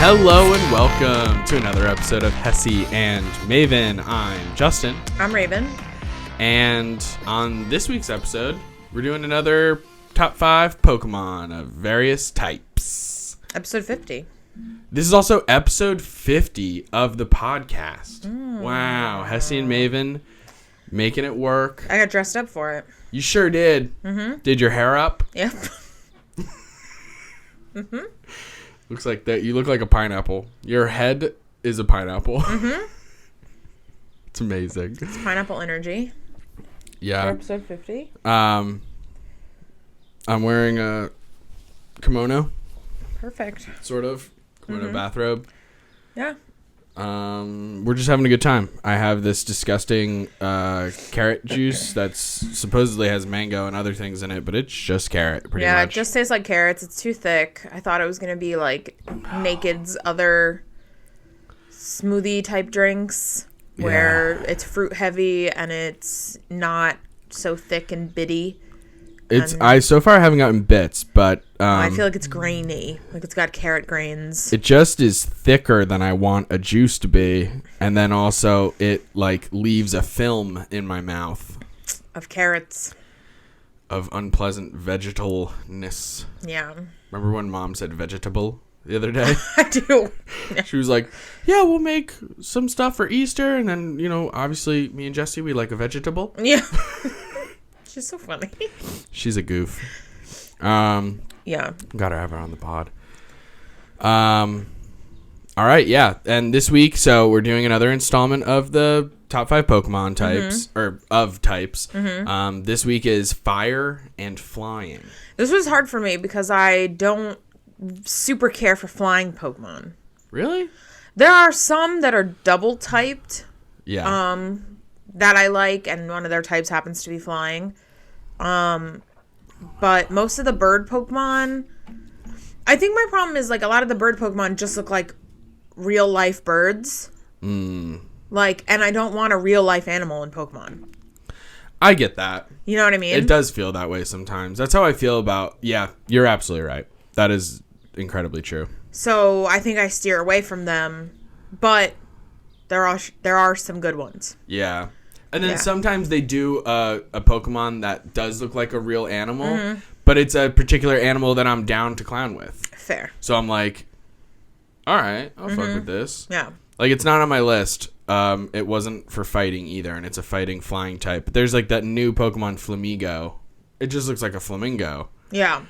Hello and welcome to another episode of Hessy and Maven. I'm Justin. I'm Raven. And on this week's episode, we're doing another top 5 Pokemon of various types. Episode 50. This is also episode 50 of the podcast. Wow. Hessy and Maven making it work. I got dressed up for it. You sure did. Mm-hmm. Did your hair up? Yep. Mm-hmm. Looks like that. You look like a pineapple. Your head is a pineapple. Mm-hmm. It's amazing. It's pineapple energy. Yeah. For episode 50. I'm wearing a kimono. Perfect. Sort of. Kimono bathrobe. Yeah. We're just having a good time. I have this disgusting carrot juice that's supposedly has mango and other things in it, but it's just carrot, pretty much. Yeah, it just tastes like carrots. It's too thick. I thought it was going to be like Naked's other smoothie type drinks where it's fruit heavy and it's not so thick and bitty. I so far haven't gotten bits, but I feel like it's grainy. Like it's got carrot grains. It just is thicker than I want a juice to be, and then also it like leaves a film in my mouth Of carrots. of unpleasant vegetalness. Yeah. Remember when Mom said vegetable the other day? I do. She was like, "Yeah, we'll make some stuff for Easter, and then obviously me and Jesse we like a vegetable." Yeah. She's so funny. She's a goof. Yeah. Gotta have her on the pod. All right, yeah. And this week, so we're doing another installment of the top 5 Pokemon types, or of types. This week is fire and flying. This was hard for me because I don't super care for flying Pokemon. Really? There are some that are double typed. Yeah. That I like, and one of their types happens to be flying. But most of the bird Pokemon, I think my problem is like a lot of the bird Pokemon just look like real life birds. Like, and I don't want a real life animal in Pokemon. I get that. You know what I mean? It does feel that way sometimes. That's how I feel about, yeah, you're absolutely right. That is incredibly true. So I think I steer away from them, but there are some good ones. Yeah. And then sometimes they do a Pokemon that does look like a real animal, but it's a particular animal that I'm down to clown with. Fair. So I'm like, all right, I'll fuck with this. Yeah. Like, it's not on my list. It wasn't for fighting either, and it's a fighting flying type. But there's like that new Pokemon Flamigo. It just looks like a flamingo. Yeah.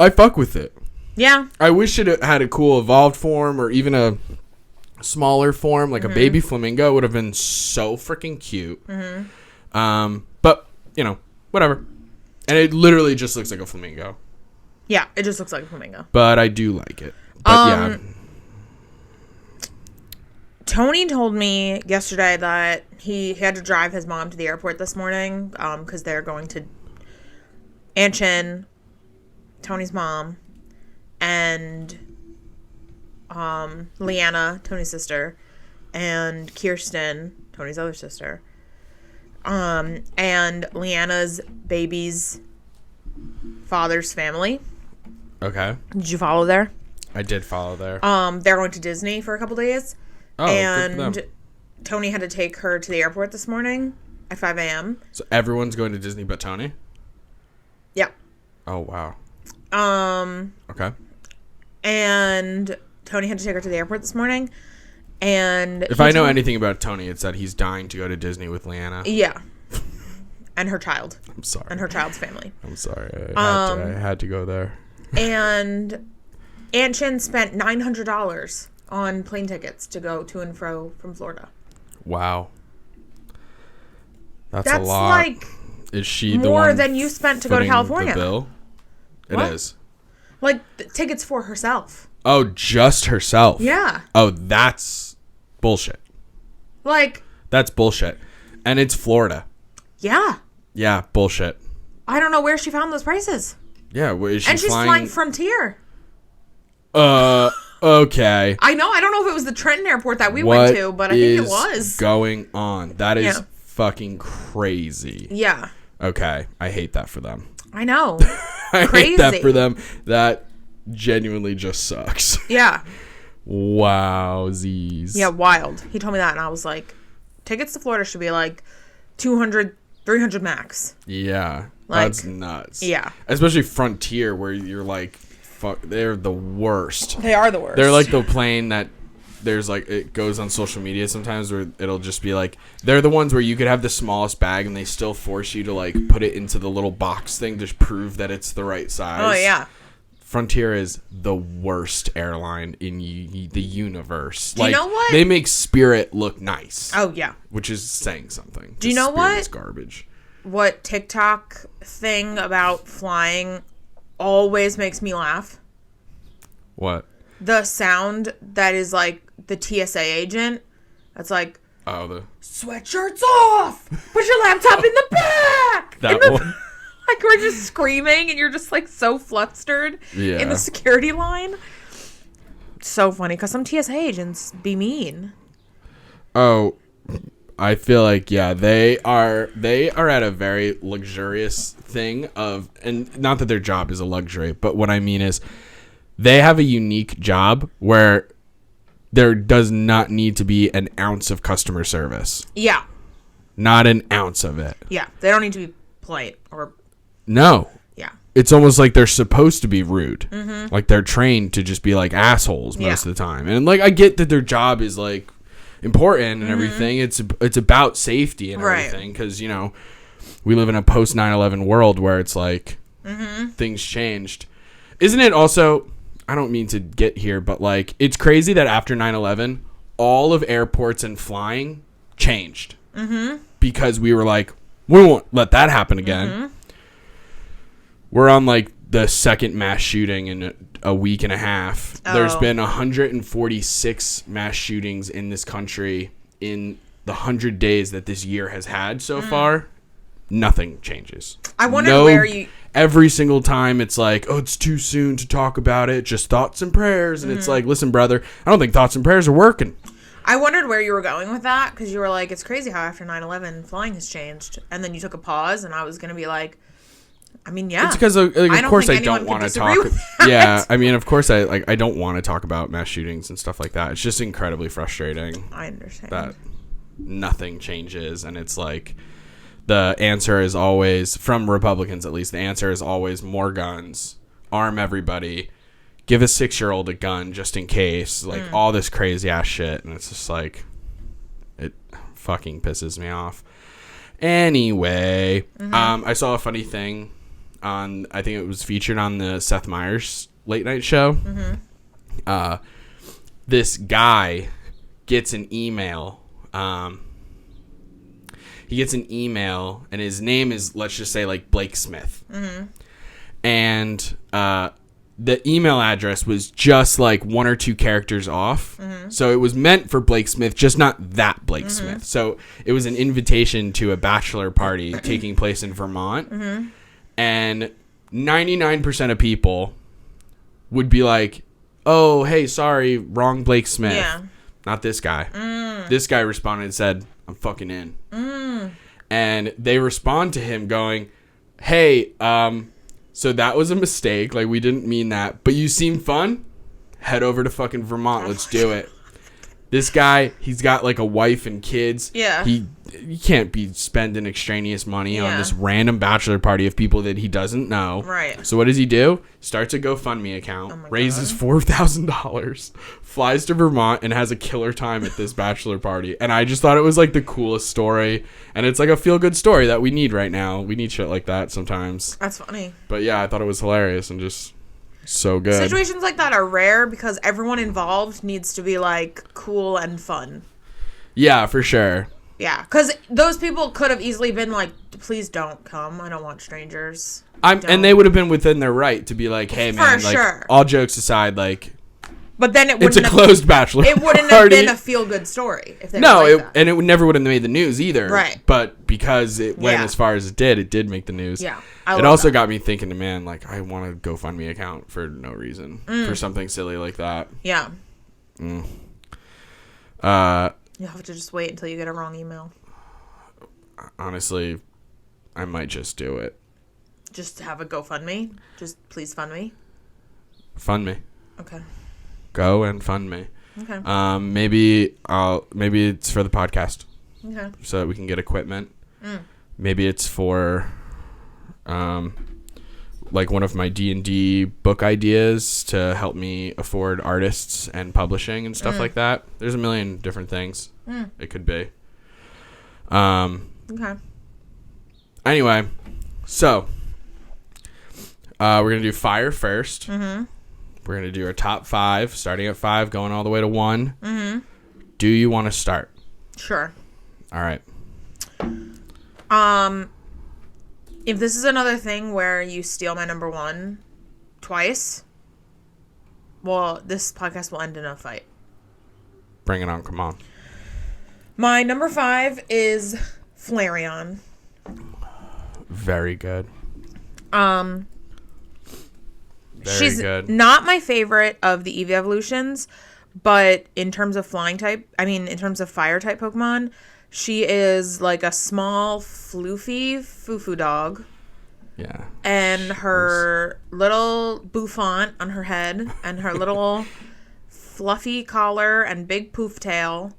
I fuck with it. Yeah. I wish it had a cool evolved form or even a smaller form, like a baby flamingo would have been so freaking cute. But whatever. And it literally just looks like a flamingo. Yeah, it just looks like a flamingo. But I do like it. But yeah. Tony told me yesterday that he had to drive his mom to the airport this morning because they're going to Anshin, Tony's mom, and Leanna, Tony's sister, and Kirsten, Tony's other sister, and Leanna's baby's father's family. Okay. Did you follow there? I did follow there. They're going to Disney for a couple days. Oh, good for and them. Tony had to take her to the airport this morning at 5 a.m. So everyone's going to Disney but Tony? Yeah. Oh, wow. Okay. And Tony had to take her to the airport this morning. And if I know anything about Tony, it's that he's dying to go to Disney with Leanna. Yeah. And her child. I'm sorry. And her child's family. I'm sorry. I had to go there. And Aunt Chin spent $900 on plane tickets to go to and fro from Florida. Wow. That's a lot. Like is she the more one than you spent to go to California? The bill? It is. Like tickets for herself. Oh, just herself. Yeah. Oh, that's bullshit. Like that's bullshit. And it's Florida. Yeah. Yeah, bullshit. I don't know where she found those prices. Yeah, is she and she's flying Frontier. Okay. I know. I don't know if it was the Trenton airport that we went to, but I think it was. What is going on? That is fucking crazy. Yeah. Okay. I hate that for them. I know. I hate that for them. That genuinely just sucks. Yeah. Wowzies. Yeah, wild. He told me that, and I was like, tickets to Florida should be like 200, 300 max. Yeah, like, that's nuts. Yeah. Especially Frontier, where you're like, fuck, they're the worst. They are the worst. They're like the plane that there's like, it goes on social media sometimes where it'll just be like, they're the ones where you could have the smallest bag and they still force you to like put it into the little box thing to prove that it's the right size. Oh, yeah. Frontier is the worst airline in the universe. Do you know what? They make Spirit look nice. Oh, yeah. Which is saying something. Do you know what? Spirit's garbage. What TikTok thing about flying always makes me laugh? What? The sound that is like the TSA agent. That's like, oh, the sweatshirts off! Put your laptop in the back! That one? Like, we're just screaming and you're just like so flustered in the security line. So funny because some TSA agents be mean. Oh, I feel like, yeah, they are at a very luxurious thing of, and not that their job is a luxury, but what I mean is they have a unique job where there does not need to be an ounce of customer service. Yeah. Not an ounce of it. Yeah. They don't need to be polite or... No. Yeah. It's almost like they're supposed to be rude. Mm-hmm. Like they're trained to just be like assholes most of the time. And like, I get that their job is like important and everything. It's about safety and everything. Because, you know, we live in a post 9/11 world where it's like things changed. Isn't it also, I don't mean to get here, but like, it's crazy that after 9/11, all of airports and flying changed. Because we were like, we won't let that happen again. We're on like the second mass shooting in a week and a half. Oh. There's been 146 mass shootings in this country in the 100 days that this year has had so far. Nothing changes. I wonder where you... Every single time it's like, oh, it's too soon to talk about it. Just thoughts and prayers. And it's like, listen, brother, I don't think thoughts and prayers are working. I wondered where you were going with that because you were like, it's crazy how after 9/11 flying has changed. And then you took a pause and I was going to be like, I mean, yeah. It's because of course I don't want to talk. Yeah, I mean, of course I don't want to talk about mass shootings and stuff like that. It's just incredibly frustrating. I understand that nothing changes, and it's like the answer is always, from Republicans at least, the answer is always more guns, arm everybody, give a 6-year-old a gun just in case, like all this crazy ass shit, and it's just like it fucking pisses me off. Anyway, I saw a funny thing on, I think it was featured on the Seth Meyers late night show. This guy gets an email. He gets an email and his name is, let's just say, like Blake Smith. And the email address was just like 1 or 2 characters off. So it was meant for Blake Smith, just not that Blake Smith. So it was an invitation to a bachelor party taking place in Vermont. And 99% of people would be like, oh, hey, sorry, wrong Blake Smith. Yeah. Not this guy. This guy responded and said, I'm fucking in. And they respond to him going, hey, so that was a mistake. Like, we didn't mean that. But you seem fun. Head over to fucking Vermont. Let's do it. This guy, he's got like a wife and kids. Yeah. He can't be spending extraneous money on this random bachelor party of people that he doesn't know. Right. So what does he do? Starts a GoFundMe account, raises $4,000, flies to Vermont, and has a killer time at this bachelor party. And I just thought it was like the coolest story. And it's like a feel-good story that we need right now. We need shit like that sometimes. That's funny. But yeah, I thought it was hilarious and just... so good. Situations like that are rare because everyone involved needs to be like cool and fun. Yeah, for sure. Yeah, because those people could have easily been like, please don't come. I don't want strangers. And they would have been within their right to be like, hey, man, for like, sure. All jokes aside, like, but then it's a closed bachelor party. It wouldn't have been a feel-good story if they were like that. And it never would have made the news either. Right. But because it went as far as it did make the news. Yeah. It also got me thinking, man, like, I want a GoFundMe account for no reason. For something silly like that. Yeah. You'll have to just wait until you get a wrong email. Honestly, I might just do it. Just have a GoFundMe? Just please fund me? Fund me. Okay. go and fund me. Okay. Maybe it's for the podcast. Okay. So that we can get equipment. Maybe it's for like one of my D&D book ideas to help me afford artists and publishing and stuff like that. There's a million different things it could be. Okay. Anyway, so we're going to do fire first. Mm-hmm. We're going to do our top 5, starting at 5, going all the way to 1. Mm-hmm. Do you want to start? Sure. All right. If this is another thing where you steal my number 1 twice, well, this podcast will end in a fight. Bring it on. Come on. My number 5 is Flareon. Very good. She's not my favorite of the Eevee evolutions, but in terms of in terms of fire type Pokemon, she is like a small, floofy foo-foo dog. Yeah. And her little bouffant on her head and her little fluffy collar and big poof tail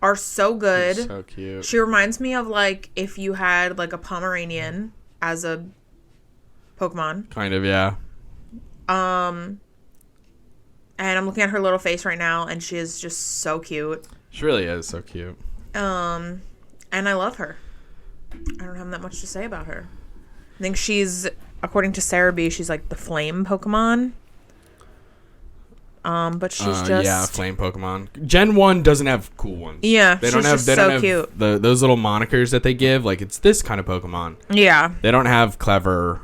are so good. She's so cute. She reminds me of like if you had like a Pomeranian as a Pokemon. Kind of, yeah. And I'm looking at her little face right now, and she is just so cute. She really is so cute. And I love her. I don't have that much to say about her. I think she's, according to Sarah B, she's like the flame Pokemon. But she's just flame Pokemon. Gen 1 doesn't have cool ones. Yeah, they don't have cute. Those little monikers that they give. Like it's this kind of Pokemon. Yeah, they don't have clever.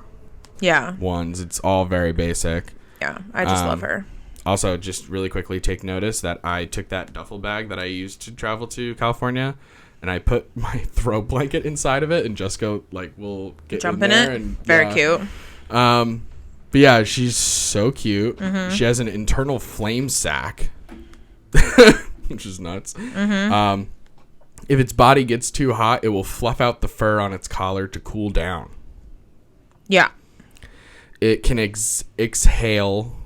Yeah. Ones. It's all very basic. Yeah, I just love her. Also, just really quickly take notice that I took that duffel bag that I used to travel to California, and I put my throw blanket inside of it, and Jessica will get jump in there it. And, very cute. But yeah, she's so cute. Mm-hmm. She has an internal flame sac, which is nuts. Mm-hmm. If its body gets too hot, it will fluff out the fur on its collar to cool down. Yeah. It can exhale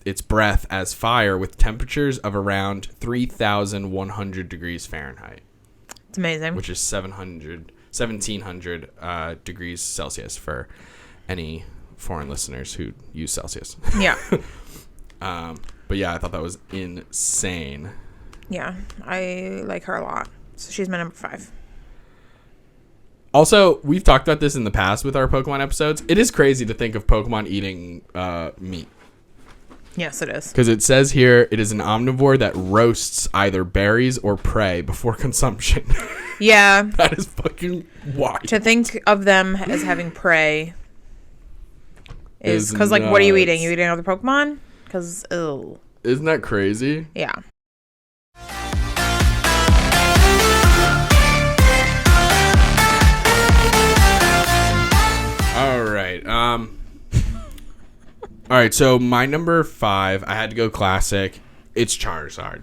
its breath as fire with temperatures of around 3,100 degrees Fahrenheit. It's amazing. Which is 1,700 degrees Celsius for any foreign listeners who use Celsius. Yeah. But yeah, I thought that was insane. Yeah, I like her a lot. So she's my number 5. Also, we've talked about this in the past with our Pokemon episodes. It is crazy to think of Pokemon eating meat. Yes, it is. Because it says here it is an omnivore that roasts either berries or prey before consumption. Yeah. That is fucking wild. To think of them as having prey is because, like, what are you eating? You eating other Pokemon? Because, ew. Isn't that crazy? Yeah. All right. All right, so my number 5, I had to go classic. It's Charizard,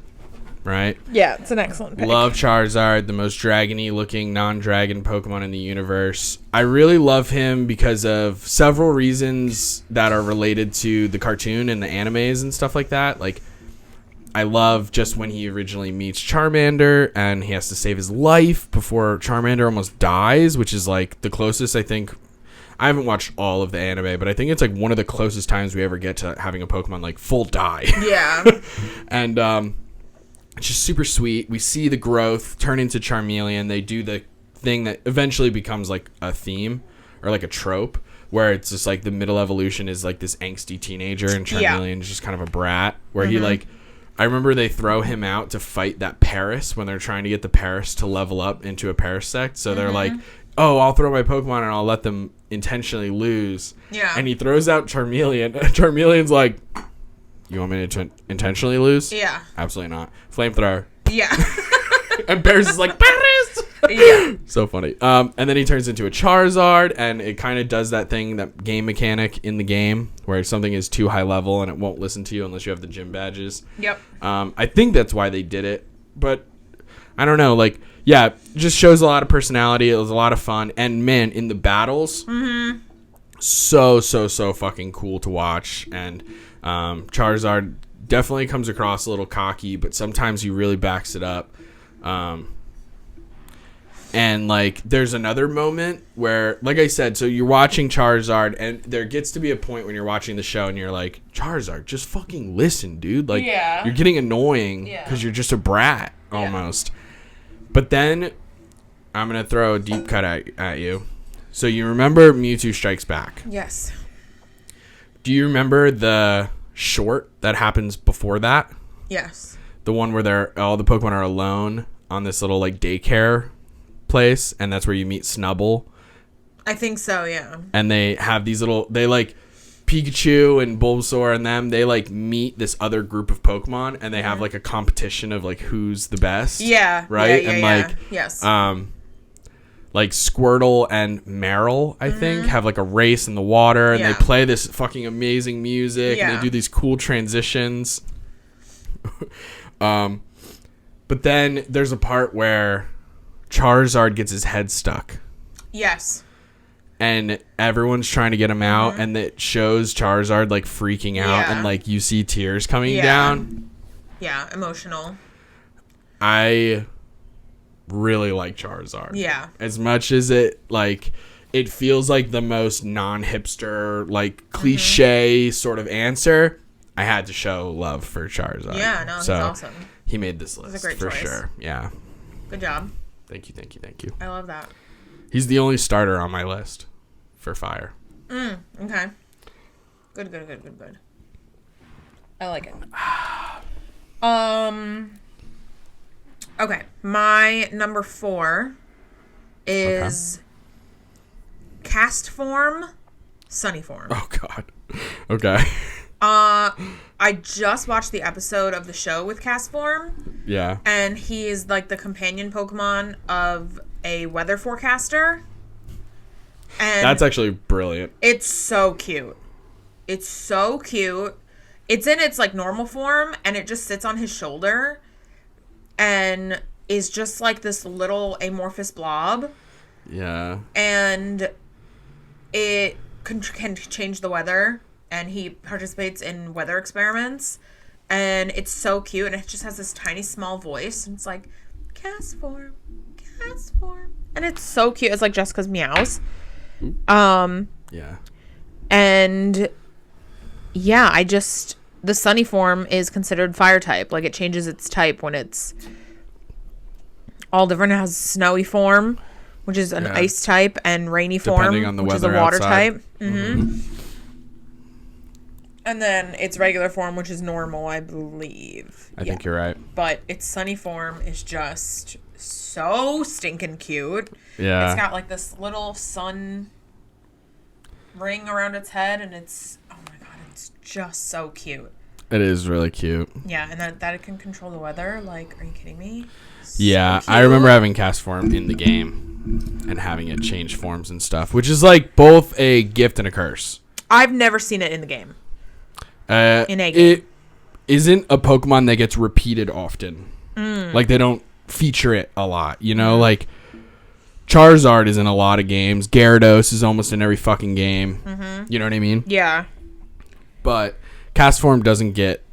right? Yeah, it's an excellent pick. Love Charizard, the most dragony looking non-dragon Pokemon in the universe. I really love him because of several reasons that are related to the cartoon and the animes and stuff like that. Like, I love just when he originally meets Charmander and he has to save his life before Charmander almost dies, which is like the closest I think. I haven't watched all of the anime, but I think it's like one of the closest times we ever get to having a Pokemon like full die. Yeah. And it's just super sweet. We see the growth turn into Charmeleon. They do the thing that eventually becomes like a theme or like a trope where it's just like the middle evolution is like this angsty teenager and Charmeleon is just kind of a brat where he like, I remember they throw him out to fight that Paris when they're trying to get the Paris to level up into a Parasect. So they're like, oh, I'll throw my Pokemon and I'll let them intentionally lose. Yeah. And he throws out Charmeleon. Charmeleon's like, you want me to intentionally lose? Yeah. Absolutely not. Flamethrower. Yeah. And Paris is like, Paris! Yeah. So funny. And then he turns into a Charizard, and it kind of does that thing, that game mechanic in the game, where something is too high level and it won't listen to you unless you have the gym badges. Yep. I think that's why they did it, but I don't know. Like, yeah, it just shows a lot of personality. It was a lot of fun. And, man, in the battles, so fucking cool to watch. And Charizard definitely comes across a little cocky, but sometimes he really backs it up. And like there's another moment where, like I said, so you're watching Charizard and there gets to be a point when you're watching the show and you're like, Charizard, just fucking listen, dude. Like you're getting annoying because you're just a brat almost. But then I'm going to throw a deep cut at you. So you remember Mewtwo Strikes Back? Yes. Do you remember the short that happens before that? Yes. The one where all the Pokemon are alone on this little like daycare place, and that's where you meet Snubbull. I think so, yeah. And they have these they like Pikachu and Bulbasaur and them, they like meet this other group of Pokemon and they have like a competition of like who's the best. Yeah. Right? Yeah, and like yes. Like Squirtle and Meryl, I think, have like a race in the water and they play this fucking amazing music and they do these cool transitions. But then there's a part where Charizard gets his head stuck. Yes. And everyone's trying to get him out, and it shows Charizard like freaking out, and like you see tears coming down. Yeah, emotional. I really like Charizard. Yeah. As much as it feels like the most non-hipster, like cliche sort of answer, I had to show love for Charizard. Yeah, no, he's awesome. He made this list That's a great for choice. Sure. Yeah. Good job. Thank you. I love that. He's the only starter on my list for fire. Okay. Good. I like it. Okay. My number 4 is Cast Form, Sunny Form. Oh God. Okay. I just watched the episode of the show with Cast Form. Yeah. And he is like the companion Pokemon of a weather forecaster. And that's actually brilliant. It's so cute. It's in its like normal form and it just sits on his shoulder and is just like this little amorphous blob. Yeah. And it can change the weather and he participates in weather experiments and it's so cute and it just has this tiny small voice and it's like Cast Form. And it's so cute. It's like Jessica's meows. Yeah. And yeah, the Sunny Form is considered fire type. Like it changes its type when it's all different. It has Snowy Form, which is an ice type, and Rainy Form, on the which is a weather water outside. type. And then its regular form, which is normal, I believe. I think you're right. But its Sunny Form is just so stinking cute. Yeah. It's got like this little sun ring around its head and it's, oh my God, it's just so cute. It is really cute. Yeah, and that it can control the weather. Like, are you kidding me? Yeah, So I remember having Cast Form in the game and having it change forms and stuff, which is like both a gift and a curse. I've never seen it in the game. In a game. It isn't a Pokemon that gets repeated often. Like, they don't feature it a lot, you know? Like, Charizard is in a lot of games. Gyarados is almost in every fucking game. You know what I mean? Yeah. But Cast Form doesn't get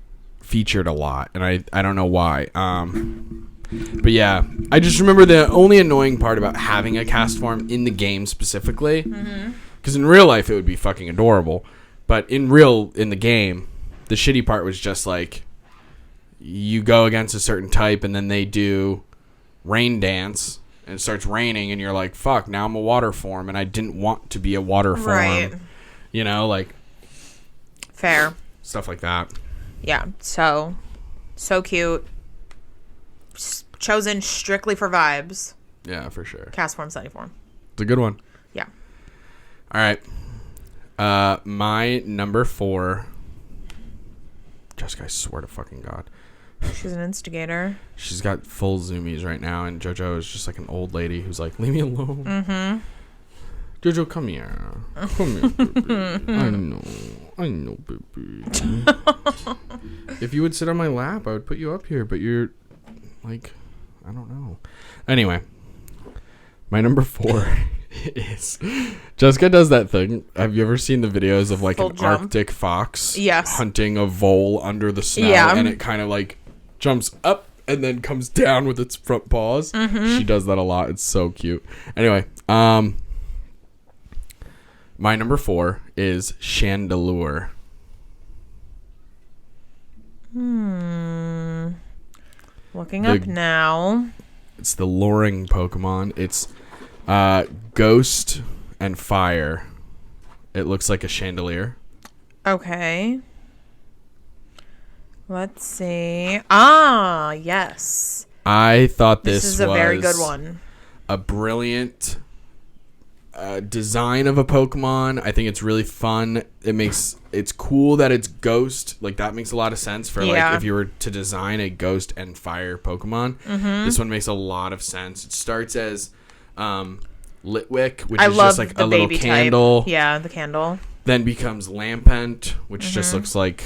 featured a lot, and I don't know why. But yeah, I just remember the only annoying part about having a Cast Form in the game specifically, because in real life it would be fucking adorable, but in the game, the shitty part was just like, you go against a certain type and then they do rain dance and it starts raining and you're like, fuck, now I'm a water form and I didn't want to be a water form. Right. You know, like, fair stuff like that. Yeah, so cute. Chosen strictly for vibes. Yeah, for sure. Cast Form, Sunny Form. It's a good one. Yeah. All right. My number 4. Jessica, I swear to fucking God. She's an instigator. She's got full zoomies right now, and JoJo is just like an old lady who's like, leave me alone. JoJo, come here. Come here, baby. I know, baby. If you would sit on my lap, I would put you up here, but you're like, I don't know. Anyway, my number 4 It is. Jessica does that thing. Have you ever seen the videos of like Full an jump. Arctic fox Yes. hunting a vole under the snow? Yeah. And it kind of like jumps up and then comes down with its front paws. Mm-hmm. She does that a lot. It's so cute. Anyway, my number 4 is Chandelure. Looking up now. It's the luring Pokemon. It's ghost and fire. It looks like a chandelier. Okay. Let's see. Ah, yes. I thought This is a was very good one. A brilliant design of a Pokemon. I think it's really fun. It's cool that it's ghost. Like that makes a lot of sense for like if you were to design a ghost and fire Pokemon. Mm-hmm. This one makes a lot of sense. It starts as Litwick, which is just like a little candle. Type. Yeah, the candle. Then becomes Lampent, which just looks like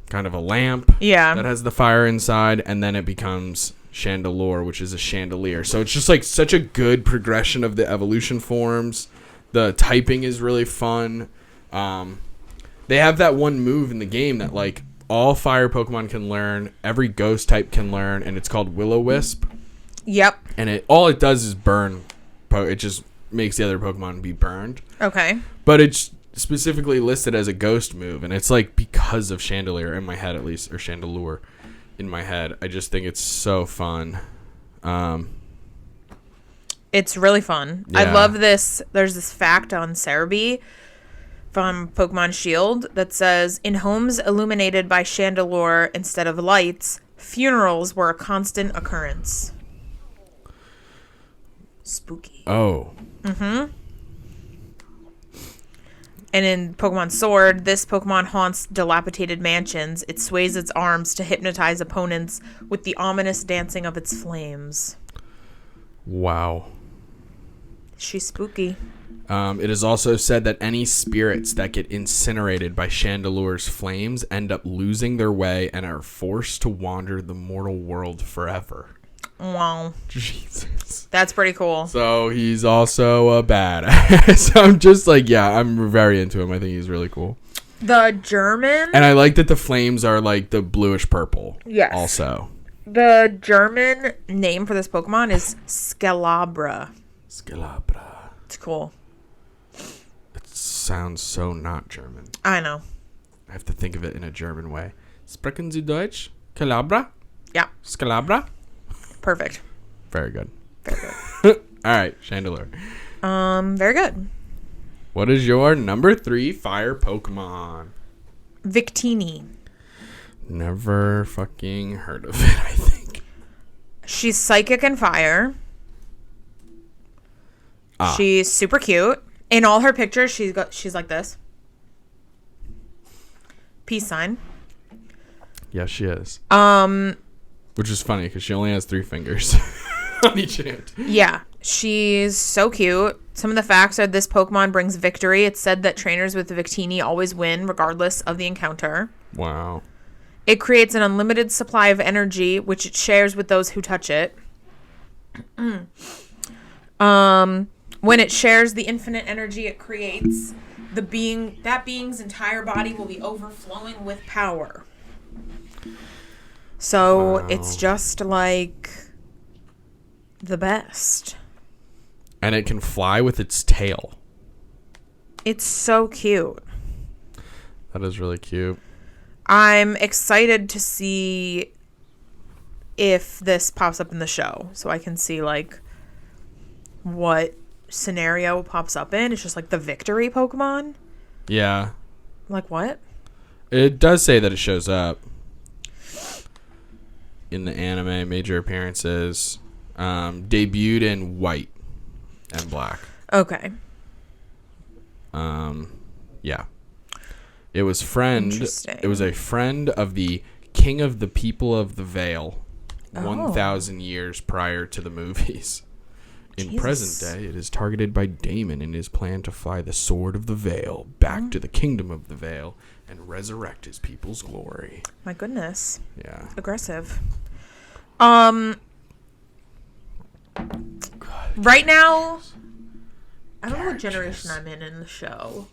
kind of a lamp. Yeah. That has the fire inside, and then it becomes Chandelure, which is a chandelier. So it's just like such a good progression of the evolution forms. The typing is really fun. They have that one move in the game that like all fire Pokemon can learn, every ghost type can learn, and it's called Will-O-Wisp. Yep. And all it does is burn. It just makes the other Pokemon be burned. Okay. But it's specifically listed as a ghost move, and it's like because of Chandelier in my head, at least, or Chandelure in my head. I just think it's so fun. It's really fun. Yeah. I love this. There's this fact on Cerebi from Pokemon Shield that says, in homes illuminated by Chandelure instead of lights, funerals were a constant occurrence. Spooky. Oh. Mm-hmm. And in Pokemon Sword, this Pokemon haunts dilapidated mansions. It sways its arms to hypnotize opponents with the ominous dancing of its flames. Wow. She's spooky. It is also said that any spirits that get incinerated by Chandelure's flames end up losing their way and are forced to wander the mortal world forever. Wow. Jesus. That's pretty cool. So he's also a badass. I'm just like, yeah, I'm very into him. I think he's really cool. The German... And I like that the flames are like the bluish purple. Yes. Also. The German name for this Pokemon is Scalabra. Scalabra. It's cool. It sounds so not German. I know. I have to think of it in a German way. Sprechen Sie Deutsch? Scalabra? Yeah. Scalabra? Perfect. Very good. Very good. All right, Chandelure. Very good. What is your number 3 fire Pokemon? Victini. Never fucking heard of it, I think. She's psychic and fire. She's super cute. In all her pictures, she's like this. Peace sign. Yeah, she is. Which is funny because she only has 3 fingers on each hand. Yeah, she's so cute. Some of the facts are this Pokemon brings victory. It's said that trainers with Victini always win regardless of the encounter. Wow. It creates an unlimited supply of energy, which it shares with those who touch it. When it shares the infinite energy it creates, that being's entire body will be overflowing with power. So It's just like the best. And it can fly with its tail. It's so cute. That is really cute. I'm excited to see if this pops up in the show so I can see like what scenario it pops up in. It's just like the victory Pokemon. Yeah. Like what? It does say that it shows up in the anime, major appearances. Debuted in white and black. Okay. Yeah. It was Interesting. It was a friend of the King of the People of the Vale 1,000 years prior to the movies. In Jesus. present day, it is targeted by Damon in his plan to fly the Sword of the Vale back to the Kingdom of the Vale and resurrect his people's glory. My goodness. Yeah. Aggressive. Right now, I don't know what generation I'm in the show.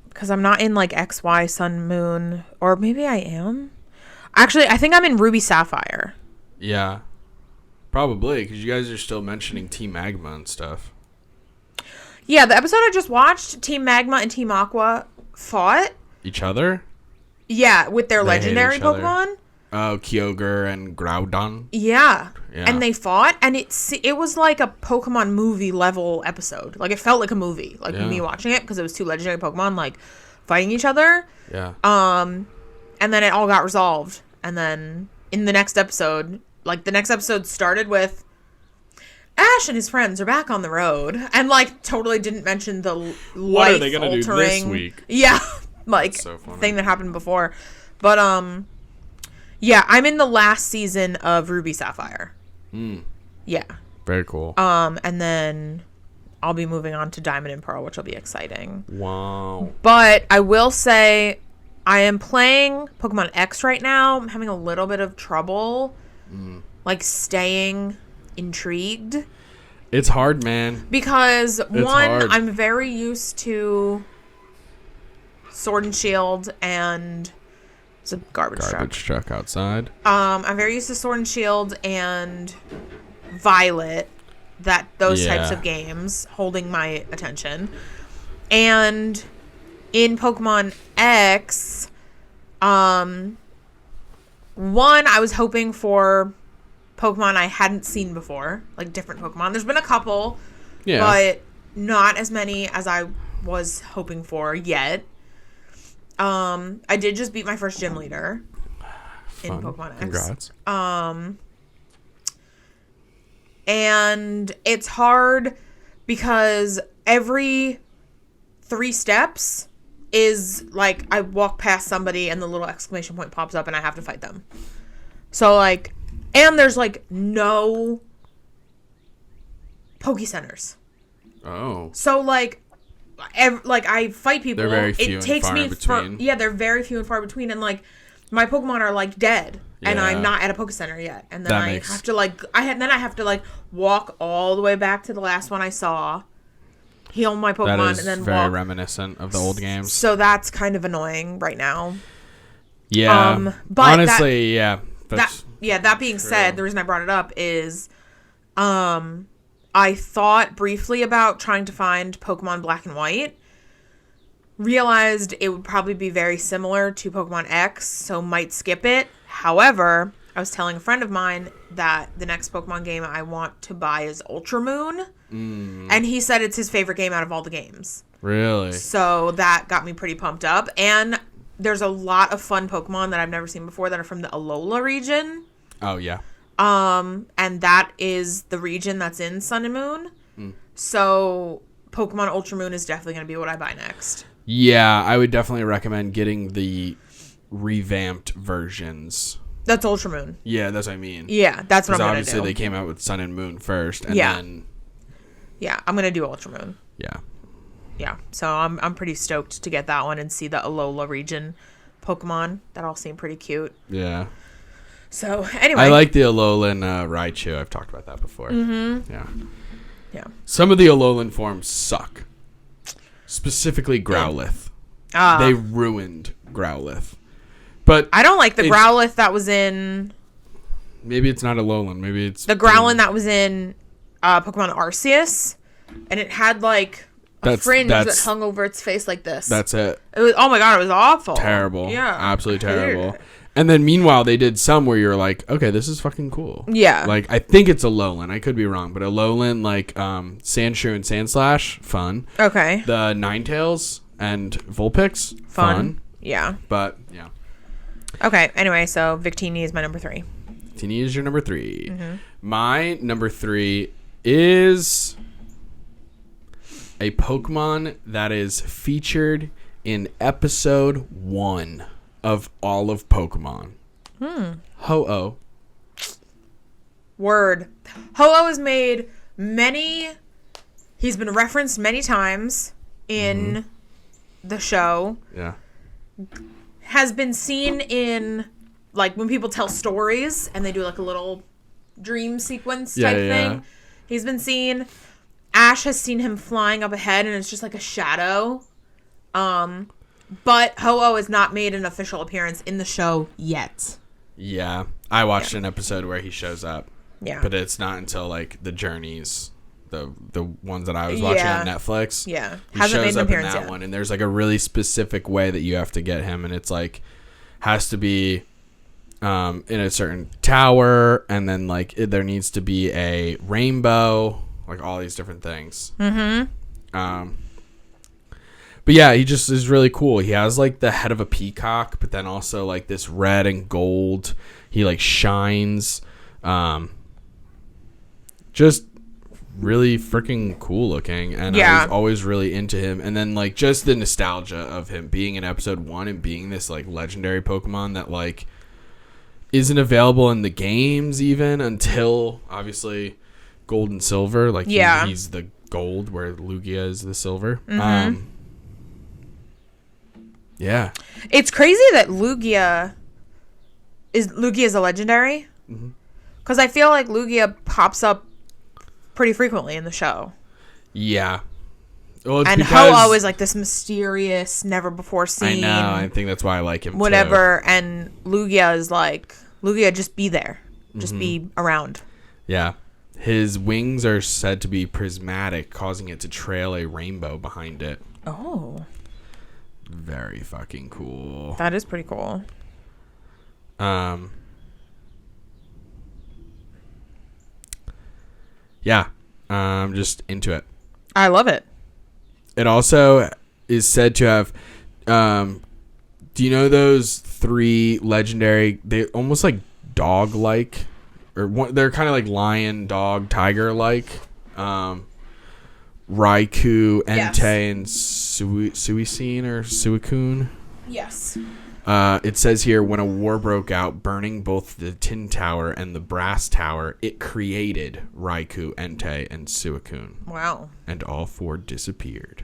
Because I'm not in, like, X, Y, Sun, Moon. Or maybe I am. Actually, I think I'm in Ruby Sapphire. Yeah. Probably, because you guys are still mentioning Team Magma and stuff. Yeah, the episode I just watched, Team Magma and Team Aqua fought. Each other? Yeah, with their legendary Pokemon. Oh, Kyogre and Groudon. Yeah. And they fought, and it was like a Pokemon movie level episode. Like, it felt like a movie, like me watching it, because it was two legendary Pokemon, like, fighting each other. Yeah. And then it all got resolved. And then in the next episode, like, the next episode started with Ash and his friends are back on the road, and, like, totally didn't mention the what are they gonna do this week? Yeah, like, so thing that happened before. But yeah, I'm in the last season of Ruby Sapphire. Yeah. Very cool. And then I'll be moving on to Diamond and Pearl, which will be exciting. Wow. But I will say I am playing Pokemon X right now. I'm having a little bit of trouble, like, staying intrigued. It's hard, man. Because, it's hard. I'm very used to Sword and Shield and... It's a garbage truck outside. I'm very used to Sword and Shield and Violet, those types of games holding my attention. And in Pokemon X, I was hoping for Pokemon I hadn't seen before, like different Pokemon. There's been a couple, but not as many as I was hoping for yet. I did just beat my first gym leader in Pokemon X. Congrats. And it's hard because every 3 steps is like I walk past somebody and the little exclamation point pops up and I have to fight them. So, like, and there's, like, no Poke Centers. Oh. So, like, I fight people. They're very few and far in between. They're very few and far between, and, like, my Pokemon are, like, dead, and I'm not at a Poke Center yet, and then I have to walk all the way back to the last one I saw, heal my Pokemon, and then very reminiscent of the old games. So that's kind of annoying right now. Yeah, but honestly, that being said, the reason I brought it up is, I thought briefly about trying to find Pokemon Black and White. Realized it would probably be very similar to Pokemon X, so might skip it. However, I was telling a friend of mine that the next Pokemon game I want to buy is Ultra Moon. And he said it's his favorite game out of all the games. Really? So that got me pretty pumped up. And there's a lot of fun Pokemon that I've never seen before that are from the Alola region. Oh, yeah. And that is the region that's in Sun and Moon. So Pokemon Ultra Moon is definitely going to be what I buy next. Yeah, I would definitely recommend getting the revamped versions. That's Ultra Moon. Yeah, that's what I mean. Yeah, that's what I'm going to do. Obviously, they came out with Sun and Moon first, and then... Yeah, I'm going to do Ultra Moon. Yeah. Yeah, so I'm pretty stoked to get that one and see the Alola region Pokemon. That all seem pretty cute. Yeah. So, anyway. I like the Alolan Raichu. I've talked about that before. Mm-hmm. Yeah. Some of the Alolan forms suck. Specifically Growlithe. They ruined Growlithe. But I don't like the Growlithe that was in... Maybe it's not Alolan. Maybe it's... The Growlithe that was in Pokemon Arceus. And it had, like, a fringe that hung over its face like this. That's it. It was, oh my god, it was awful. Terrible. Yeah. Absolutely terrible. And then meanwhile, they did some where you're like, okay, this is fucking cool. Yeah. Like, I think it's Alolan. I could be wrong. But Alolan, like, Sandshrew and Sandslash, fun. Okay. The Ninetales and Vulpix, fun. Yeah. But, yeah. Okay. Anyway, so Victini is my number 3. Victini is your number 3. Mm-hmm. My number 3 is a Pokemon that is featured in episode 1 of all of Pokemon. Ho-Oh. Word. Ho-Oh has made many... He's been referenced many times in the show. Yeah. Has been seen in, like, when people tell stories and they do, like, a little dream sequence type thing. He's been seen. Ash has seen him flying up ahead, and it's just like a shadow. But Ho-Oh has not made an official appearance in the show yet. Yeah. I watched an episode where he shows up. Yeah. But it's not until, like, the Journeys, the ones that I was watching on Netflix. Yeah. He shows up in that one, and there's, like, a really specific way that you have to get him, and it's, like, has to be in a certain tower, and then, like, there needs to be a rainbow, like, all these different things. Mm-hmm. But yeah, he just is really cool. He has, like, the head of a peacock, but then also, like, this red and gold. He, like, shines. Just really freaking cool looking. And I was always really into him. And then, like, just the nostalgia of him being in episode 1 and being this, like, legendary Pokemon that, like, isn't available in the games even until, obviously, Gold and Silver. Like, he's the gold where Lugia is the silver. Mm-hmm. Yeah. It's crazy that Lugia is a legendary. Because I feel like Lugia pops up pretty frequently in the show. Yeah. Well, and Ho-Oh is like this mysterious, never before seen. I know. I think that's why I like him whatever. Too. And Lugia is like, Lugia, just be there. Just be around. Yeah. His wings are said to be prismatic, causing it to trail a rainbow behind it. Oh. Very fucking cool. That is pretty cool. Yeah. I'm just into it. I love it. It also is said to have do you know those 3 legendary, they almost like dog-like, or they're kind of like lion, dog, tiger-like, Raikou, Entei, and Suicune or Suicune. Yes. It says here, when a war broke out, burning both the Tin Tower and the Brass Tower, it created Raikou, Entei, and Suicune. Wow. And all 4 disappeared.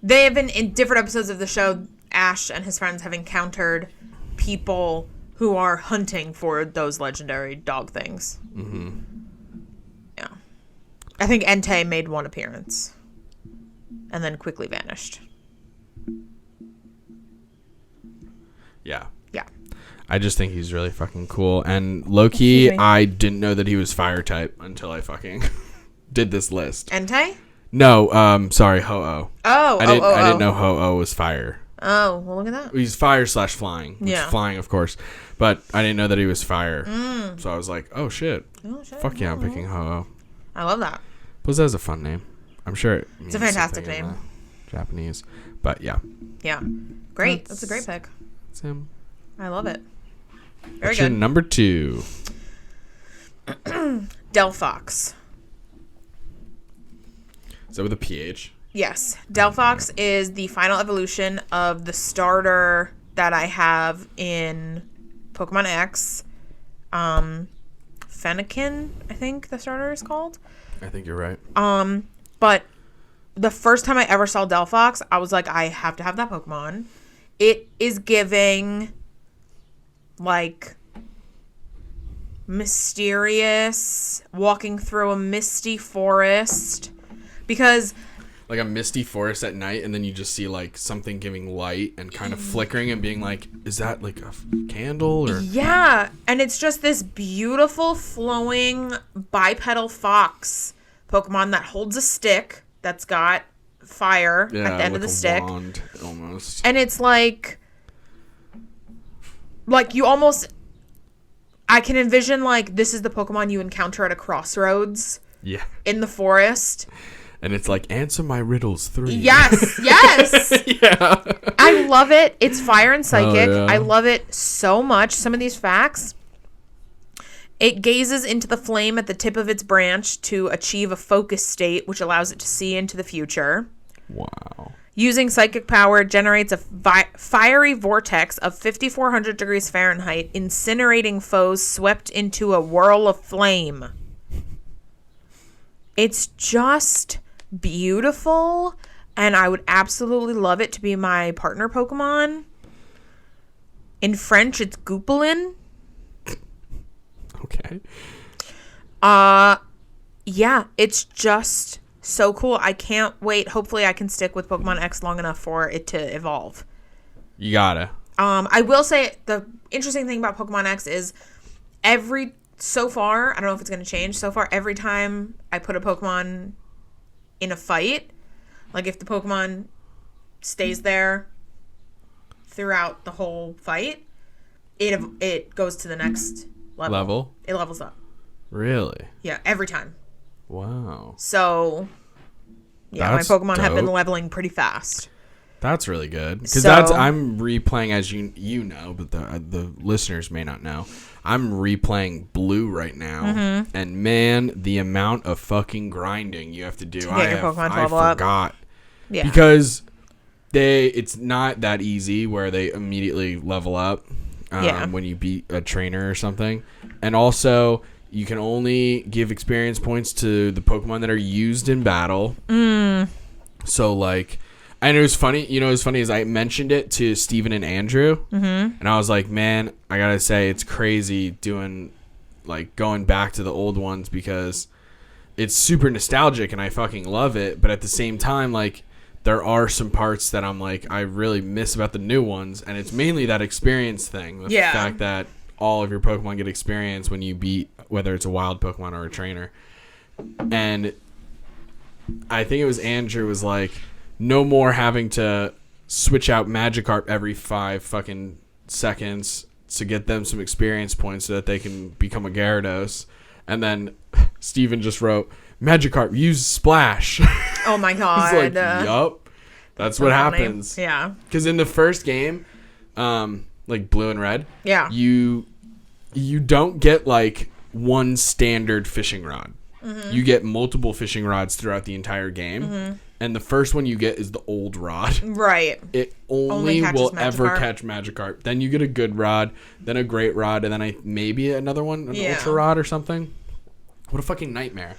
They have been, in different episodes of the show, Ash and his friends have encountered people who are hunting for those legendary dog things. Mm-hmm. Yeah. I think Entei made 1 appearance and then quickly vanished. Yeah. Yeah. I just think he's really fucking cool. And low-key, I didn't know that he was fire type until I fucking did this list. Entei? No, sorry, Ho-Oh. I didn't know Ho-Oh was fire. Oh, well, look at that. He's fire / flying. Yeah. Flying, of course. But I didn't know that he was fire. So I was like, oh, shit. Fuck yeah, I'm picking Ho-Oh. I love that. Plus, that has a fun name. I'm sure it means it's a fantastic name. Japanese. But, yeah. Yeah. Great. That's a great pick. It's him. I love it. Very good. Number 2. Delphox. Is that with a PH? Yes. Delphox is the final evolution of the starter that I have in Pokemon X. Fennekin, I think the starter is called. I think you're right. But the first time I ever saw Delphox, I was like, I have to have that Pokemon. It is giving, like, mysterious, walking through a misty forest. Because... like a misty forest at night, and then you just see, like, something giving light and kind of flickering and being like, is that, like, a candle? Or yeah, and it's just this beautiful, flowing, bipedal fox Pokemon that holds a stick that's got fire at the end of the stick. Wand, almost. And it's like you almost... I can envision, like, this is the Pokemon you encounter at a crossroads. Yeah. In the forest. And it's like, answer my riddles 3. Yes, yes. Yeah. I love it. It's fire and psychic. Oh, yeah. I love it so much. Some of these facts. It gazes into the flame at the tip of its branch to achieve a focus state, which allows it to see into the future. Wow. Using psychic power, it generates a fiery vortex of 5,400 degrees Fahrenheit, incinerating foes swept into a whirl of flame. It's just beautiful, and I would absolutely love it to be my partner Pokemon. In French, it's Goopelin. Okay. Yeah, it's just So cool. I can't wait. Hopefully I can stick with Pokemon X long enough for it to evolve. You gotta. I will say the interesting thing about Pokemon X is so far, I don't know if it's going to change, so far every time I put a Pokemon in a fight, like if the Pokemon stays there throughout the whole fight, it goes to the next level. It levels up. Really? Yeah, every time. Wow. So, yeah, That's my Pokemon have been dope. leveling pretty fast. That's really good. Because So- I'm replaying, as you know, but the listeners may not know. I'm replaying Blue right now, and man, the amount of fucking grinding you have to do. To get your Pokemon to I level up. forgot. Yeah. Because it's not that easy where they immediately level up when you beat a trainer or something. And also, you can only give experience points to the Pokemon that are used in battle. So, like, and it was funny. You know, what's funny is I mentioned it to Steven and Andrew, and I was like, man, I gotta say, it's crazy going back to the old ones because it's super nostalgic and I fucking love it. But at the same time, like, there are some parts that I'm like, I really miss about the new ones, and it's mainly that experience thing. The fact that all of your Pokemon get experience when you beat, whether it's a wild Pokemon or a trainer. And I think it was Andrew was like, no more having to switch out Magikarp every 5 fucking seconds to get them some experience points so that they can become a Gyarados. And then Steven just wrote, Magikarp, use Splash. Oh my god. He's like, yup. That's what happens. Yeah. Because in the first game, like Blue and Red, you don't get like one standard fishing rod. You get multiple fishing rods throughout the entire game. And the first one you get is the old rod. Right. It only will catches ever Magikarp. catch Magikarp. Then you get a good rod, then a great rod, and then maybe another one, an ultra rod or something. What a fucking nightmare.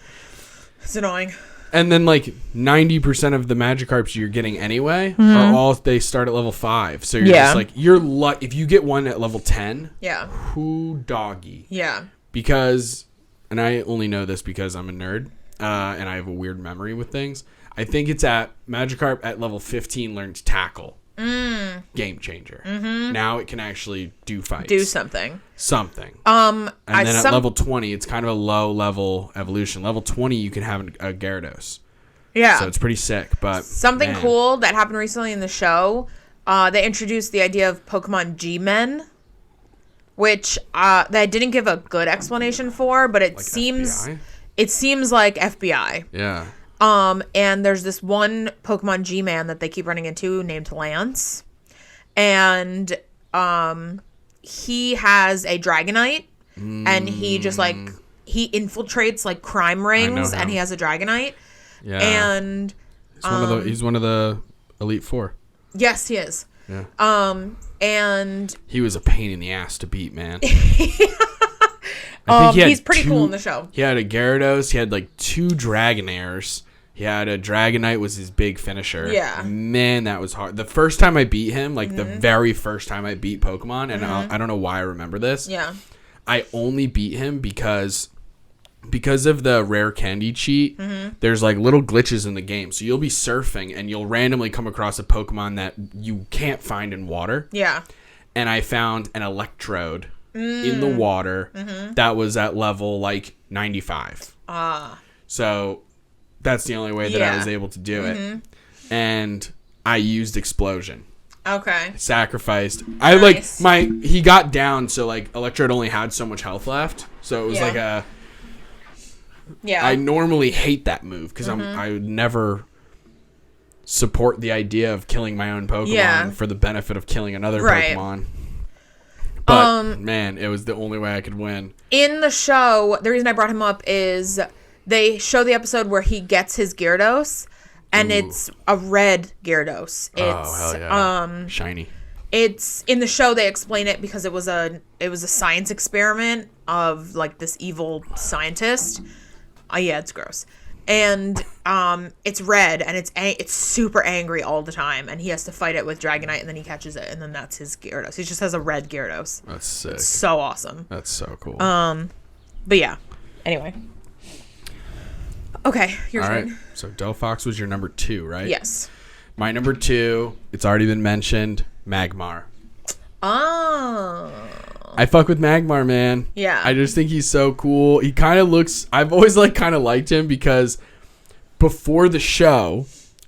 It's annoying. And then like 90% of the Magikarps you're getting anyway are all, they start at level 5. So you're just like, if you get one at level 10, who doggy. Yeah. Because, and I only know this because I'm a nerd, and I have a weird memory with things. I think it's at Magikarp at level 15 learns Tackle. Game changer. Now it can actually do fights. Do something. And then at level 20, it's kind of a low level evolution. Level 20, you can have a Gyarados. Yeah. So it's pretty sick. But something cool that happened recently in the show, they introduced the idea of Pokemon G-Men, which they didn't give a good explanation for, but it seems like FBI. Yeah. And there's this one Pokemon G-Man that they keep running into named Lance. And he has a Dragonite, and he just like he infiltrates like crime rings, and he has a Dragonite. Yeah. And he's one of the Elite Four. Yes, he is. Yeah. And he was a pain in the ass to beat, man. he's pretty cool in the show. He had a Gyarados. He had like 2 Dragonairs. He had a Dragonite was his big finisher. Yeah. Man, that was hard. The first time I beat him, like the very first time I beat Pokemon, and I don't know why I remember this. Yeah. I only beat him because of the rare candy cheat. There's like little glitches in the game. So you'll be surfing and you'll randomly come across a Pokemon that you can't find in water. Yeah. And I found an Electrode in the water that was at level like 95. So that's the only way that I was able to do it. And I used Explosion. Okay. Sacrificed. Nice. He got down, so like Electrode only had so much health left. So it was like a... Yeah. I normally hate that move because I would never support the idea of killing my own Pokemon for the benefit of killing another Pokemon. But man, it was the only way I could win. In the show, the reason I brought him up is they show the episode where he gets his Gyarados, and it's a red Gyarados. It's hell yeah. Shiny. It's in the show they explain it because it was a science experiment of like this evil scientist. Yeah, it's gross. And it's red, and it's super angry all the time, and he has to fight it with Dragonite, and then he catches it, and then that's his Gyarados. He just has a red Gyarados. That's sick. It's so awesome. That's so cool. But yeah. Anyway. Okay, your All turn. right. So Delphox was your number 2, right? Yes. My number 2, it's already been mentioned, Magmar. Oh. I fuck with Magmar, man. Yeah. I just think he's so cool. He kind of looks... I've always, like, kind of liked him because before the show,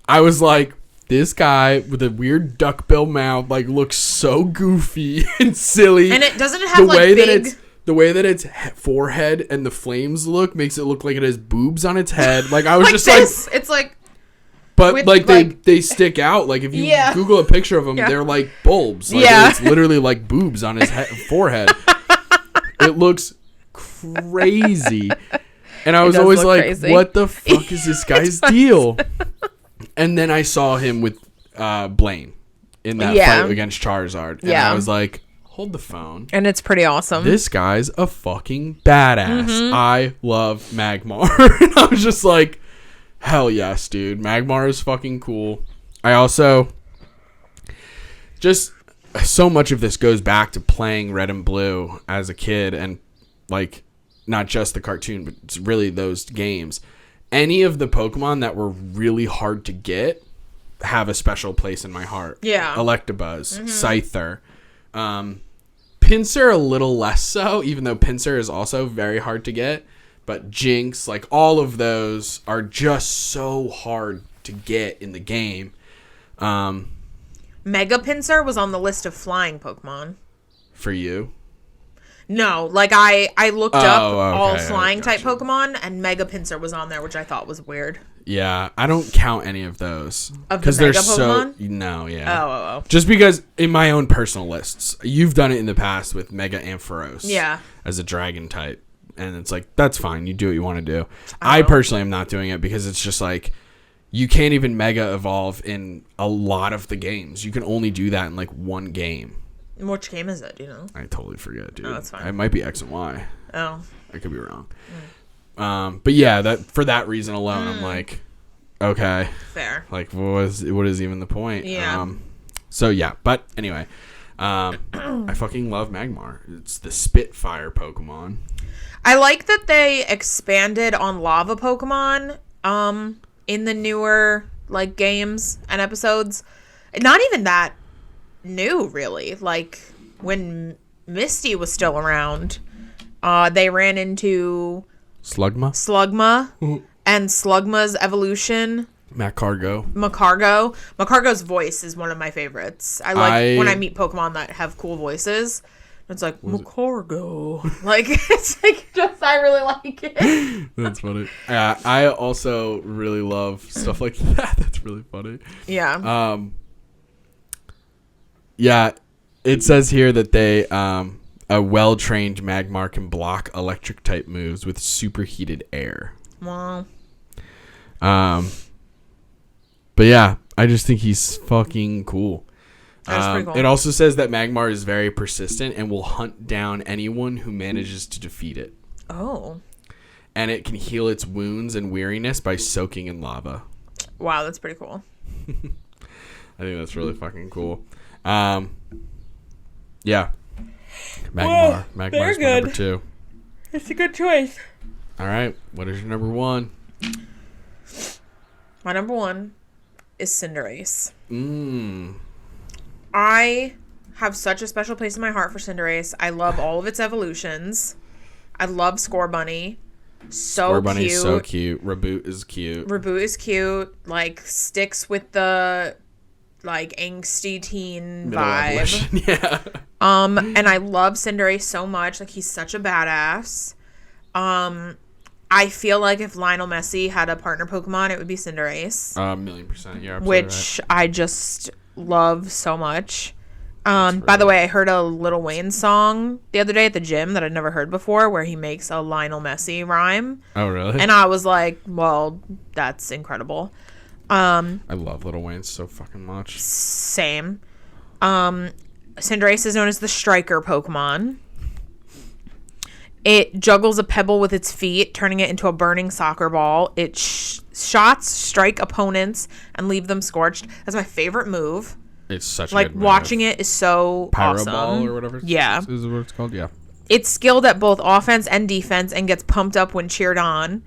I was like, this guy with a weird duckbill mouth, like, looks so goofy and silly. And it doesn't have, like, big... The way that its forehead and the flames makes it look like it has boobs on its head. Like, I was like just this. like... It's like... But, with, like, they stick out. Like, if you Google a picture of them, they're like bulbs. Like, it's literally like boobs on his forehead. It looks crazy. And I was always like, crazy. What the fuck is this guy's deal? And then I saw him with Blaine in that fight against Charizard. And I was like... Hold the phone. And it's pretty awesome. This guy's a fucking badass. Mm-hmm. I love Magmar. And I was just like, hell yes, dude. Magmar is fucking cool. I also... Just... So much of this goes back to playing Red and Blue as a kid. And, like, not just the cartoon, but it's really those games. Any of the Pokemon that were really hard to get have a special place in my heart. Yeah. Electabuzz. Mm-hmm. Scyther. Pinsir a little less so, even though Pinsir is also very hard to get. But Jinx, like, all of those are just so hard to get in the game. Mega Pinsir was on the list of flying Pokemon. For you? No, like, I looked up all flying type Pokemon, and Mega Pinsir was on there, which I thought was weird. Yeah, I don't count any of those. Because they're Pokemon? No, yeah. Oh. Just because in my own personal lists, you've done it in the past with Mega Ampharos. Yeah. As a dragon type. And it's like, that's fine. You do what you want to do. I personally am not doing it because it's just like, you can't even Mega Evolve in a lot of the games. You can only do that in like one game. Which game is it, do you know? I totally forget, dude. Oh, that's fine. It might be X and Y. Oh. I could be wrong. But yeah, that for that reason alone, I'm like, okay. Fair. Like, what is even the point? Yeah. So yeah, but anyway, I fucking love Magmar. It's the Spitfire Pokemon. I like that they expanded on lava Pokemon in the newer like games and episodes. Not even that new, really. Like when Misty was still around, they ran into Slugma and Slugma's evolution. Macargo's voice is one of my favorites. I like when I meet Pokemon that have cool voices. It's like Macargo. Like it's like just I really like it. That's funny. Yeah, I also really love stuff like that. That's really funny. Yeah. Yeah, it says here that they a well-trained Magmar can block electric type moves with superheated air. Wow. But yeah, I just think he's fucking cool. That's pretty cool. It also says that Magmar is very persistent and will hunt down anyone who manages to defeat it. Oh. And it can heal its wounds and weariness by soaking in lava. Wow, that's pretty cool. I think that's really fucking cool. Yeah. Magmar. Magmar's my number 2. It's a good choice. All right. What is your number 1? My number 1 is Cinderace. I have such a special place in my heart for Cinderace. I love all of its evolutions. I love Scorbunny. Scorbunny is so cute. Raboot is cute. Like, sticks with the, like, angsty teen vibe. Yeah. And I love Cinderace so much. Like, he's such a badass. I feel like if Lionel Messi had a partner Pokemon, it would be Cinderace. 1,000,000%. Yeah. Which I just love so much. By the way, I heard a Lil Wayne song the other day at the gym that I'd never heard before where he makes a Lionel Messi rhyme. Oh, really? And I was like, well, that's incredible. I love Lil Wayne so fucking much. Same. Cinderace is known as the striker Pokemon. It juggles a pebble with its feet, turning it into a burning soccer ball. It shots strike opponents and leave them scorched. That's my favorite move. It's such a like good move. Watching it is so awesome. Ball or whatever. Yeah, is what it's called. Yeah. It's skilled at both offense and defense and gets pumped up when cheered on.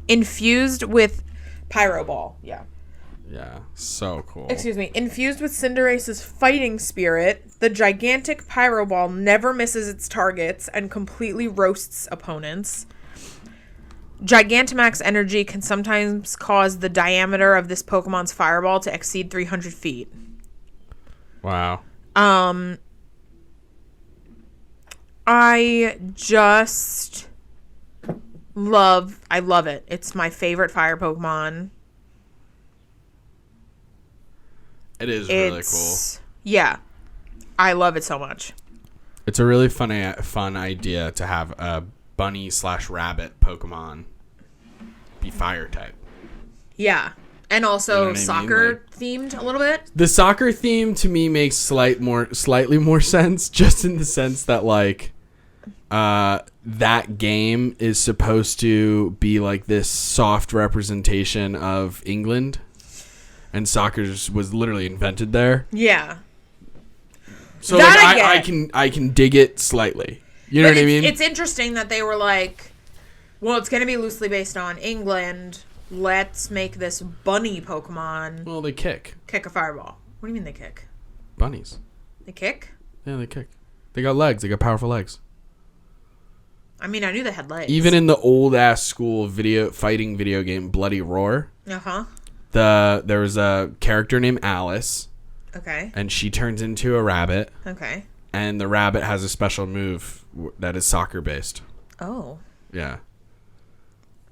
Infused with Pyro Ball. Yeah. Yeah, so cool. Excuse me. Infused with Cinderace's fighting spirit, the gigantic Pyro Ball never misses its targets and completely roasts opponents. Gigantamax energy can sometimes cause the diameter of this Pokemon's fireball to exceed 300 feet. Wow. I love it. It's my favorite fire Pokemon. It is really cool. Yeah. I love it so much. It's a really fun idea to have a bunny/rabbit Pokemon be fire type. Yeah. And also You know what I mean? soccer themed a little bit. The soccer theme to me makes slightly more sense, just in the sense that like that game is supposed to be like this soft representation of England, and soccer was literally invented there. Yeah. So like, I can dig it slightly. You know what I mean? It's interesting that they were like, well, it's going to be loosely based on England. Let's make this bunny Pokemon Well, they kick. kick a fireball. What do you mean they kick? Bunnies. They kick? Yeah, they kick. They got legs. They got powerful legs. I mean, I knew they had legs. Even in the old ass school fighting video game Bloody Roar, Uh-huh. there was a character named Alice, Okay. and she turns into a rabbit, Okay. and the rabbit has a special move that is soccer based. Oh. Yeah.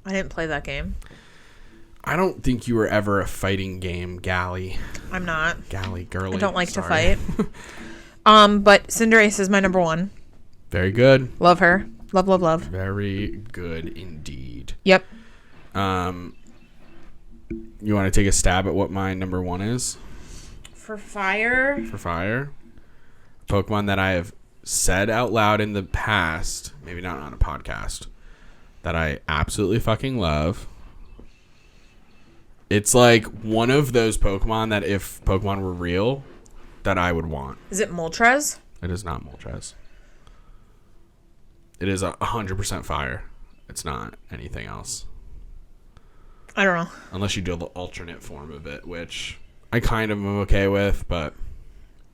I didn't play that game. I don't think you were ever a fighting game galley. I'm not. Galley girly. I don't like to Sorry. fight. But Cinderace is my number one. Very good. Love her. Love, love, love. Very good indeed. Yep. You want to take a stab at what my number one is? For fire. For fire? Pokemon that I have said out loud in the past, maybe not on a podcast, that I absolutely fucking love. It's like one of those Pokemon that if Pokemon were real, that I would want. Is it Moltres? It is not Moltres. It is 100% fire. It's not anything else. I don't know. Unless you do the alternate form of it, which I kind of am okay with, but...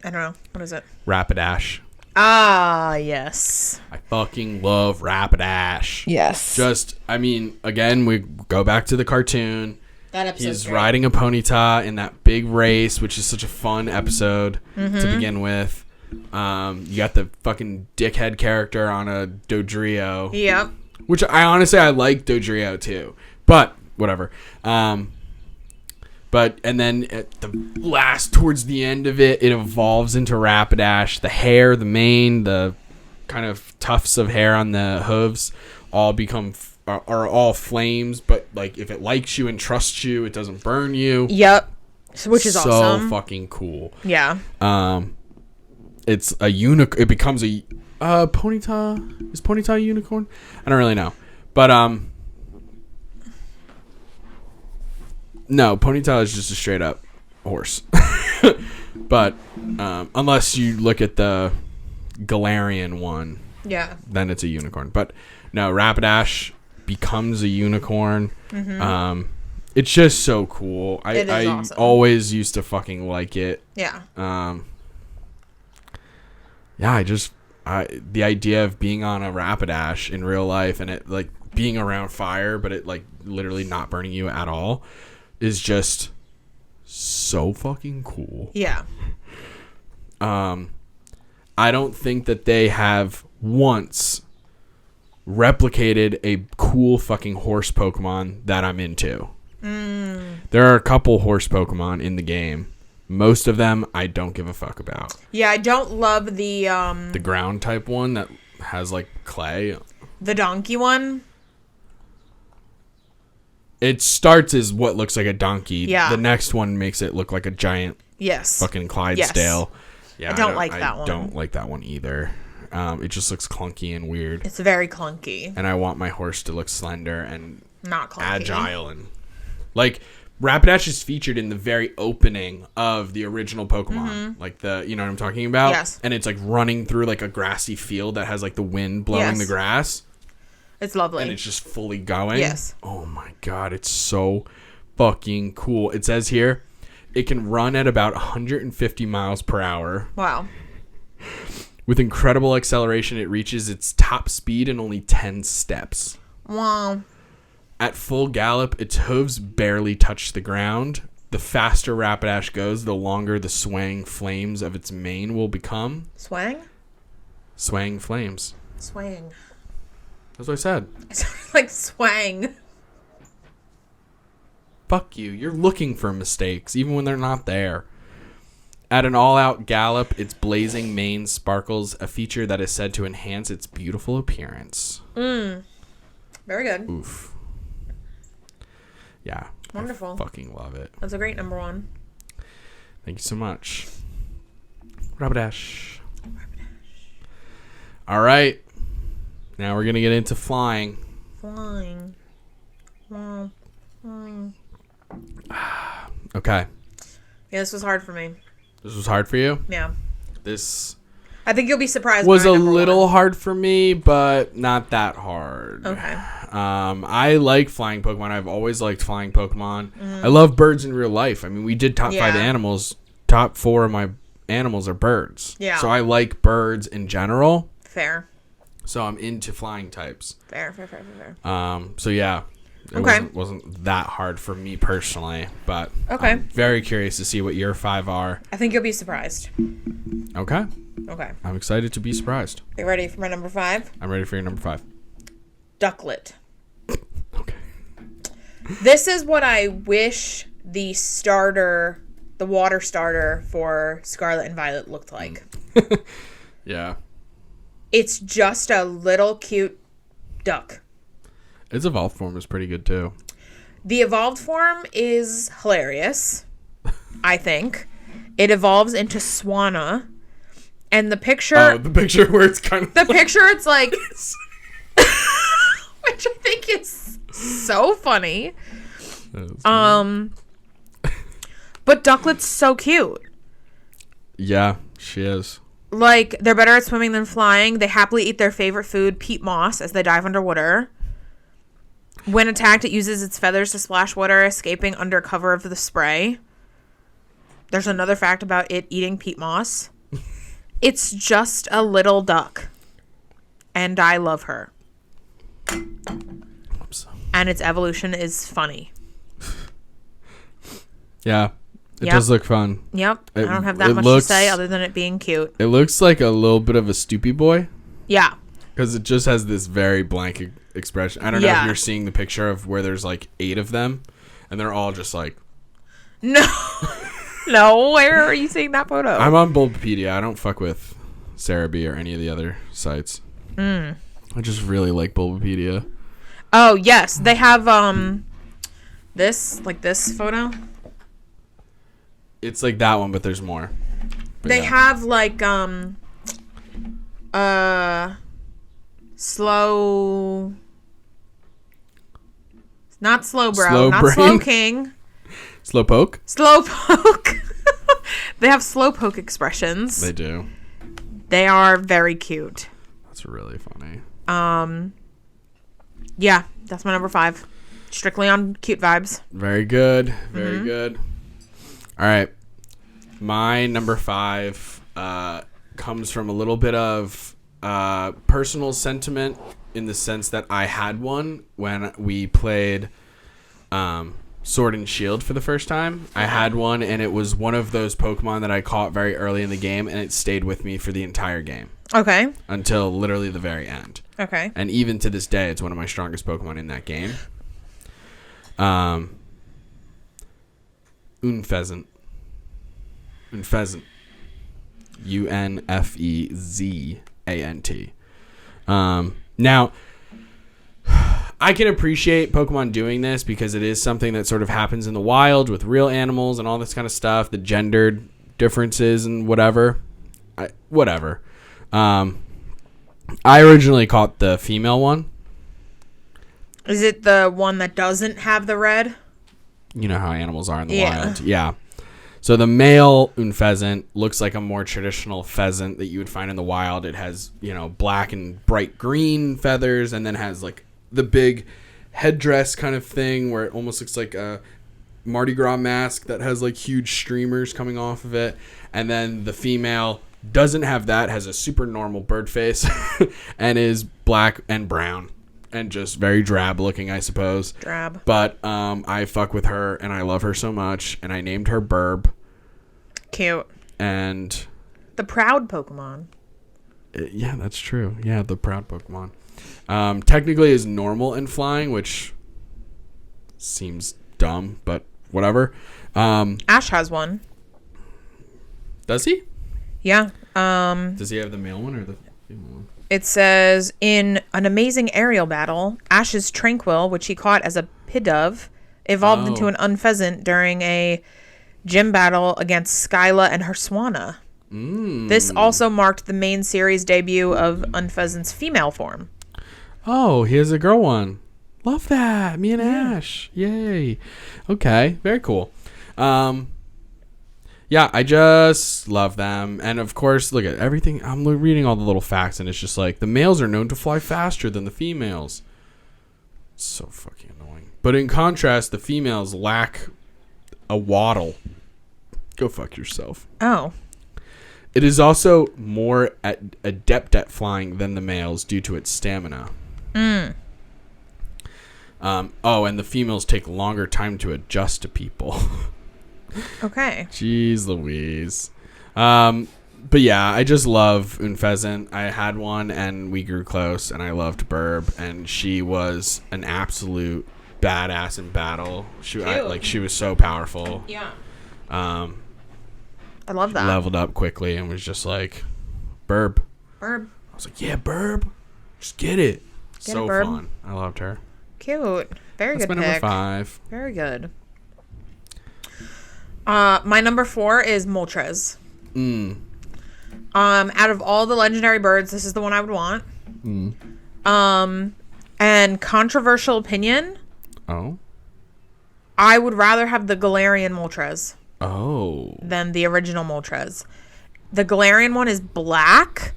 I don't know. What is it? Rapidash. Ah, yes. I fucking love Rapidash. Yes. Just, I mean, again, we go back to the cartoon. That episode. He's riding a Ponyta in that big race, which is such a fun episode to begin with. You got the fucking dickhead character on a Dodrio. Yep. Which I like Dodrio too. But, whatever. And then at the towards the end of it, it evolves into Rapidash. The hair, the mane, the kind of tufts of hair on the hooves all are all flames, but like if it likes you and trusts you, it doesn't burn you. Yep. Which is awesome. So fucking cool. Yeah. It's a it becomes a Ponyta. Is Ponyta a unicorn? I don't really know. But no, Ponyta is just a straight up horse. But unless you look at the Galarian one, Yeah. then it's a unicorn. But no, Rapidash becomes a unicorn. It's just so cool. I awesome. always used to fucking like it. Yeah. Yeah, the idea of being on a Rapidash in real life and it like being around fire, but it like literally not burning you at all is just so fucking cool. Yeah. I don't think that they have once replicated a cool fucking horse Pokemon that I'm into. There are a couple horse Pokemon in the game. Most of them I don't give a fuck about. Yeah, I don't love the ground type one that has like clay. The donkey one. It starts as what looks like a donkey. Yeah. The next one makes it look like a giant Yes. fucking Clydesdale. Yeah, I don't like that one. I don't like that one either. It just looks clunky and weird. It's very clunky. And I want my horse to look slender and Not clunky. agile and like Rapidash is featured in the very opening of the original Pokemon. Like you know what I'm talking about? Yes. And it's like running through like a grassy field that has like the wind blowing Yes. the grass. It's lovely. And it's just fully going. Yes. Oh my God. It's so fucking cool. It says here it can run at about 150 miles per hour. Wow. With incredible acceleration, it reaches its top speed in only 10 steps. Wow. At full gallop, its hooves barely touch the ground. The faster Rapidash goes, the longer the swaying flames of its mane will become. Swang? Swaying flames. Swaying. That's what I said. It sounded like swang. Fuck you. You're looking for mistakes, even when they're not there. At an all-out gallop, its blazing mane sparkles, a feature that is said to enhance its beautiful appearance. Very good. Oof. Yeah. Wonderful. I fucking love it. That's a great number one. Thank you so much. Rapidash. All right. Now we're going to get into flying. Flying. Wow. Flying. Okay. Yeah, this was hard for me. This was hard for you? Yeah. This I think you'll be surprised. was by a my number little one. hard for me, but not that hard. Okay. I like flying Pokemon. I've always liked flying Pokemon. I love birds in real life. I mean, we did top 5 animals. Top 4 of my animals are birds. Yeah. So I like birds in general. Fair. So I'm into flying types. Fair. So yeah. It wasn't that hard for me personally, but I'm very curious to see what your 5 are. I think you'll be surprised. Okay. Okay. I'm excited to be surprised. You ready for my number 5? I'm ready for your number 5. Ducklet. Okay. This is what I wish the water starter for Scarlet and Violet looked like. Yeah. It's just a little cute duck. Its evolved form is pretty good too. The evolved form is hilarious, I think. It evolves into Swanna. And the picture... Oh, the picture where it's kind of... The picture, it's like... which I think is so funny. But Ducklet's so cute. Yeah, she is. Like, they're better at swimming than flying. They happily eat their favorite food, peat moss, as they dive underwater. When attacked, it uses its feathers to splash water, escaping under cover of the spray. There's another fact about it eating peat moss. It's just a little duck. And I love her. Oops. And its evolution is funny. Yeah. It does look fun. Yep. I don't have that much to say other than it being cute. It looks like a little bit of a Stoopy boy. Yeah. Because it just has this very blank expression. I don't know if you're seeing the picture of where there's like 8 of them. And they're all just like... No. No. Where are you seeing that photo? I'm on Bulbapedia. I don't fuck with Cerebi or any of the other sites. I just really like Bulbapedia. Oh, yes. They have this photo. It's like that one, but there's more. But They have like slow, not slow bro, Slow not brain. slow king, Slowpoke? slowpoke. They have slowpoke expressions. They do. They are very cute. That's really funny. Yeah, that's my number 5. Strictly on cute vibes. Very good. Very good. All right. My number 5 comes from a little bit of personal sentiment in the sense that I had one when we played Sword and Shield for the first time. I had one, and it was one of those Pokemon that I caught very early in the game, and it stayed with me for the entire game. Okay. Until literally the very end. Okay. And even to this day, it's one of my strongest Pokemon in that game. Unfezant. Unfezant. Unfezant. Now, I can appreciate Pokemon doing this because it is something that sort of happens in the wild with real animals and all this kind of stuff, the gendered differences and whatever. Whatever. I originally caught the female one. Is it the one that doesn't have the red? You know how animals are in the wild. Yeah. So the male Unfezant looks like a more traditional pheasant that you would find in the wild. It has, black and bright green feathers and then has like the big headdress kind of thing where it almost looks like a Mardi Gras mask that has like huge streamers coming off of it. And then the female doesn't have that, has a super normal bird face and is black and brown and just very drab looking, I suppose. Drab. But I fuck with her and I love her so much, and I named her Burb. Cute. And the proud Pokemon. Yeah, that's true. Yeah, the proud Pokemon. Technically is normal in flying, which seems dumb, but whatever. Ash has one. Does he? Yeah. Does he have the male one or the female one? It says, in an amazing aerial battle, Ash's Tranquil, which he caught as a Pidove, evolved into an Unpheasant during a gym battle against Skyla and her Swanna. This also marked the main series debut of Unpheasant's female form. Oh, he has a girl one. Love that. Me and Ash. Yay. Okay. Very cool. Yeah, I just love them. And of course, look at everything. I'm reading all the little facts, and it's just like the males are known to fly faster than the females. It's so fucking annoying. But in contrast, the females lack a waddle. Go fuck yourself. Oh. It is also more adept at flying than the males due to its stamina. And the females take longer time to adjust to people. Okay. Jeez Louise. But yeah, I just love Unpheasant. I had one and we grew close, and I loved Burb, and she was an absolute badass in battle. She was so powerful. Yeah. I love that. Leveled up quickly and was just like, Burb. Burb. I was like, yeah, Burb. Just get it. So Burb. fun. I loved her. Cute. Very That's good my pick. number 5. Very good. My number 4 is Moltres. Out of all the legendary birds, this is the one I would want. And controversial opinion. Oh. I would rather have the Galarian Moltres. Oh. Than the original Moltres. The Galarian one is black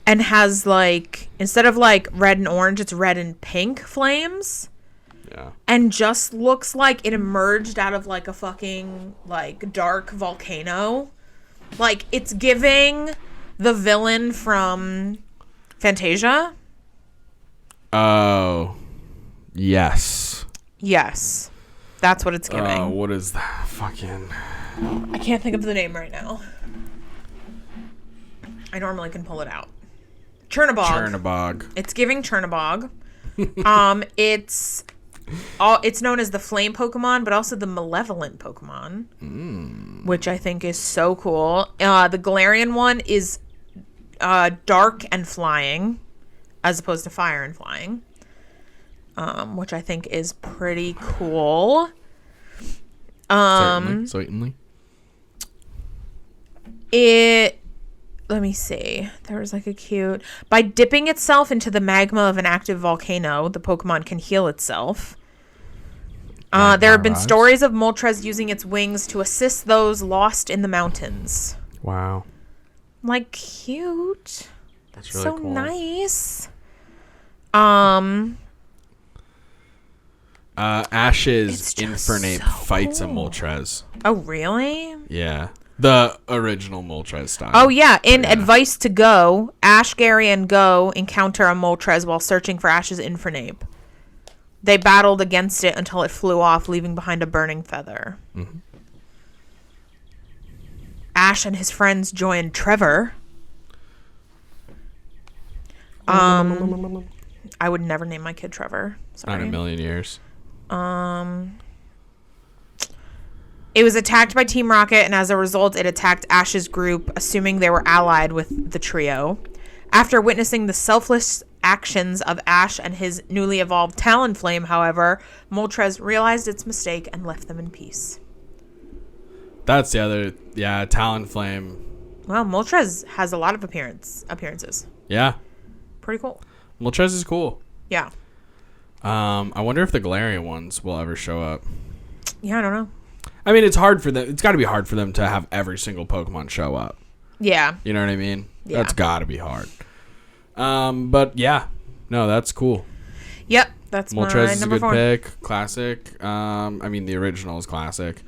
and has like, instead of like red and orange, it's red and pink flames. Yeah. And just looks like it emerged out of like a fucking like dark volcano. Like it's giving the villain from Fantasia. Oh. Yes. Yes. That's what it's giving. What is that fucking... I can't think of the name right now. I normally can pull it out. Chernabog. It's giving Chernabog. It's known as the flame Pokemon, but also the malevolent Pokemon, which I think is so cool. The Galarian one is dark and flying, as opposed to fire and flying, which I think is pretty cool. Certainly. Let me see. There was like a cute... By dipping itself into the magma of an active volcano, the Pokemon can heal itself. There have been stories of Moltres using its wings to assist those lost in the mountains. Wow. Like, cute. That's really so cool. Nice. Ash's Infernape fights a Moltres. Oh, really? Yeah. The original Moltres style. Oh, yeah. In Advice to Go, Ash, Gary, and Go encounter a Moltres while searching for Ash's Infernape. They battled against it until it flew off, leaving behind a burning feather. Mm-hmm. Ash and his friends join Trevor. I would never name my kid Trevor. Sorry. Not in a million years. It was attacked by Team Rocket, and as a result, it attacked Ash's group, assuming they were allied with the trio. After witnessing the selfless actions of Ash and his newly evolved Talonflame, however, Moltres realized its mistake and left them in peace. That's the other... Yeah, Talonflame. Well, Moltres has a lot of appearances. Yeah. Pretty cool. Moltres is cool. Yeah. I wonder if the Galarian ones will ever show up. Yeah, I don't know. I mean, it's hard for them. It's got to be hard for them to have every single Pokemon show up. Yeah. You know what I mean? Yeah. That's got to be hard. But yeah. No, that's cool. Yep. That's Moltres my is a number good 4. pick. Classic. I mean, the original is classic.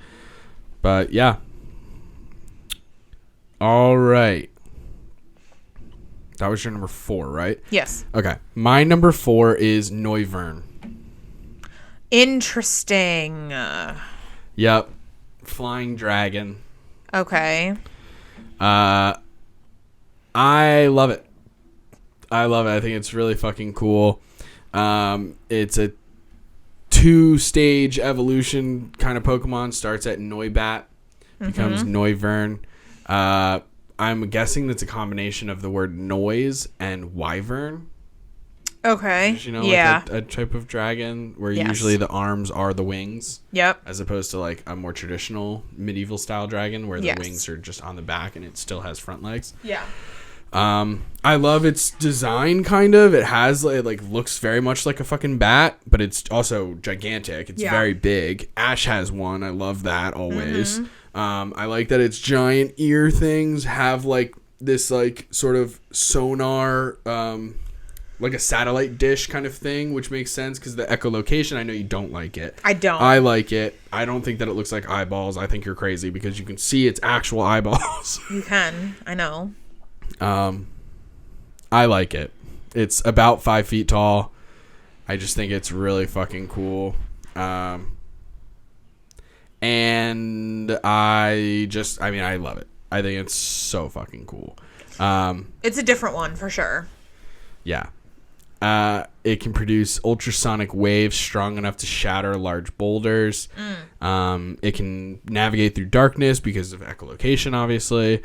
But, yeah. All right. That was your number 4, right? Yes. Okay. My number 4 is Noivern. Interesting. Yep. Flying dragon. Okay. I love it. I think it's really fucking cool. It's a 2-stage evolution kind of Pokemon. Starts at Noibat, becomes Noivern. I'm guessing that's a combination of the word noise and wyvern. Okay. You know, yeah. like a type of dragon where Yes. usually the arms are the wings. Yep. As opposed to like a more traditional medieval style dragon where the Yes. wings are just on the back and it still has front legs. Yeah. I love its design kind of. It has it like looks very much like a fucking bat, but it's also gigantic. It's very big. Ash has one. I love that always. I like that its giant ear things have like this like sort of sonar like a satellite dish kind of thing, which makes sense because the echolocation, I know you don't like it. I don't. I like it. I don't think that it looks like eyeballs. I think you're crazy because you can see its actual eyeballs. You can. I know. I like it. It's about 5 feet tall. I just think it's really fucking cool. And I love it. I think it's so fucking cool. It's a different one for sure. Yeah. It can produce ultrasonic waves strong enough to shatter large boulders. It can navigate through darkness because of echolocation, obviously.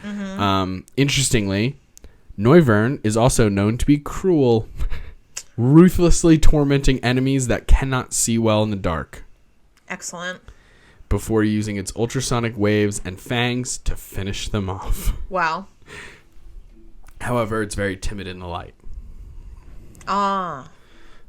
Interestingly, Noivern is also known to be cruel, ruthlessly tormenting enemies that cannot see well in the dark. Excellent. Before using its ultrasonic waves and fangs to finish them off. Wow. However, it's very timid in the light. Ah.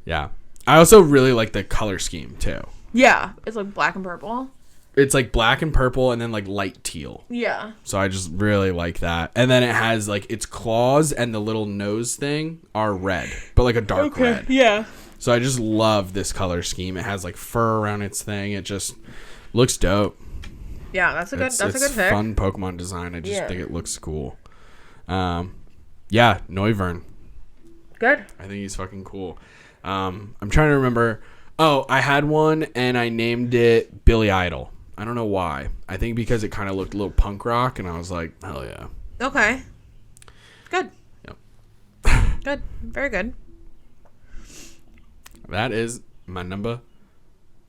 Yeah. I also really like the color scheme, too. Yeah. It's like black and purple. It's like black and purple and then like light teal. Yeah. So I just really like that. And then it has like its claws and the little nose thing are red, but like a dark red. Yeah. So I just love this color scheme. It has like fur around its thing. It just looks dope. Yeah, that's a good pick. Fun Pokemon design. I just think it looks cool. Yeah, Noivern. Good. I think he's fucking cool. I'm trying to remember. Oh, I had one and I named it Billy Idol. I don't know why. I think because it kind of looked a little punk rock and I was like, hell yeah. Okay. Good. Yep. Good. Very good. That is my number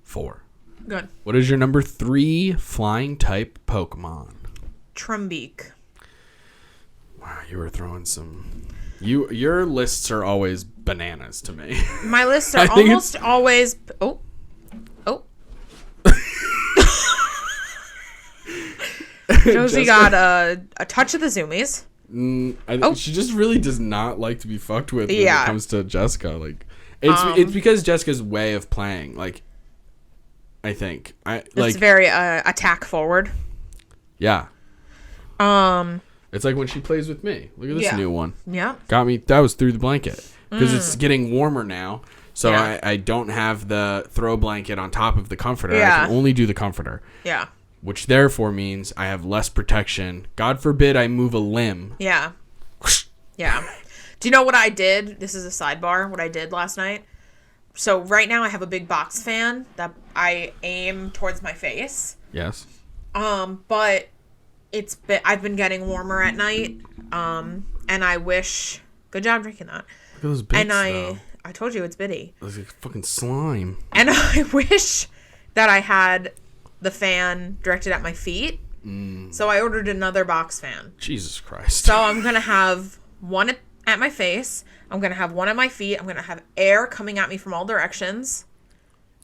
4. Good. What is your number 3 flying type Pokemon? Trumbeak. Wow, you were throwing some... Your lists are always bananas to me. My lists are almost always... Oh. Josie got a touch of the zoomies. She just really does not like to be fucked with when it comes to Jessica. Like, it's because Jessica's way of playing. Like, I think it's very attack forward. Yeah. It's like when she plays with me. Look at this new one. Yeah. Got me. That was through the blanket because it's getting warmer now. So I don't have the throw blanket on top of the comforter. I can only do the comforter. Yeah. Which therefore means I have less protection. God forbid I move a limb. Yeah. Yeah. Do you know what I did? This is a sidebar. What I did last night. So right now I have a big box fan that I aim towards my face. Yes. But I've been getting warmer at night. And I wish. Good job drinking that. Look at those bits, and I told you it's bitty. It's like fucking slime. And I wish that I had the fan directed at my feet. So I ordered another box fan. Jesus Christ. So I'm going to have one at my face. I'm going to have one at my feet. I'm going to have air coming at me from all directions.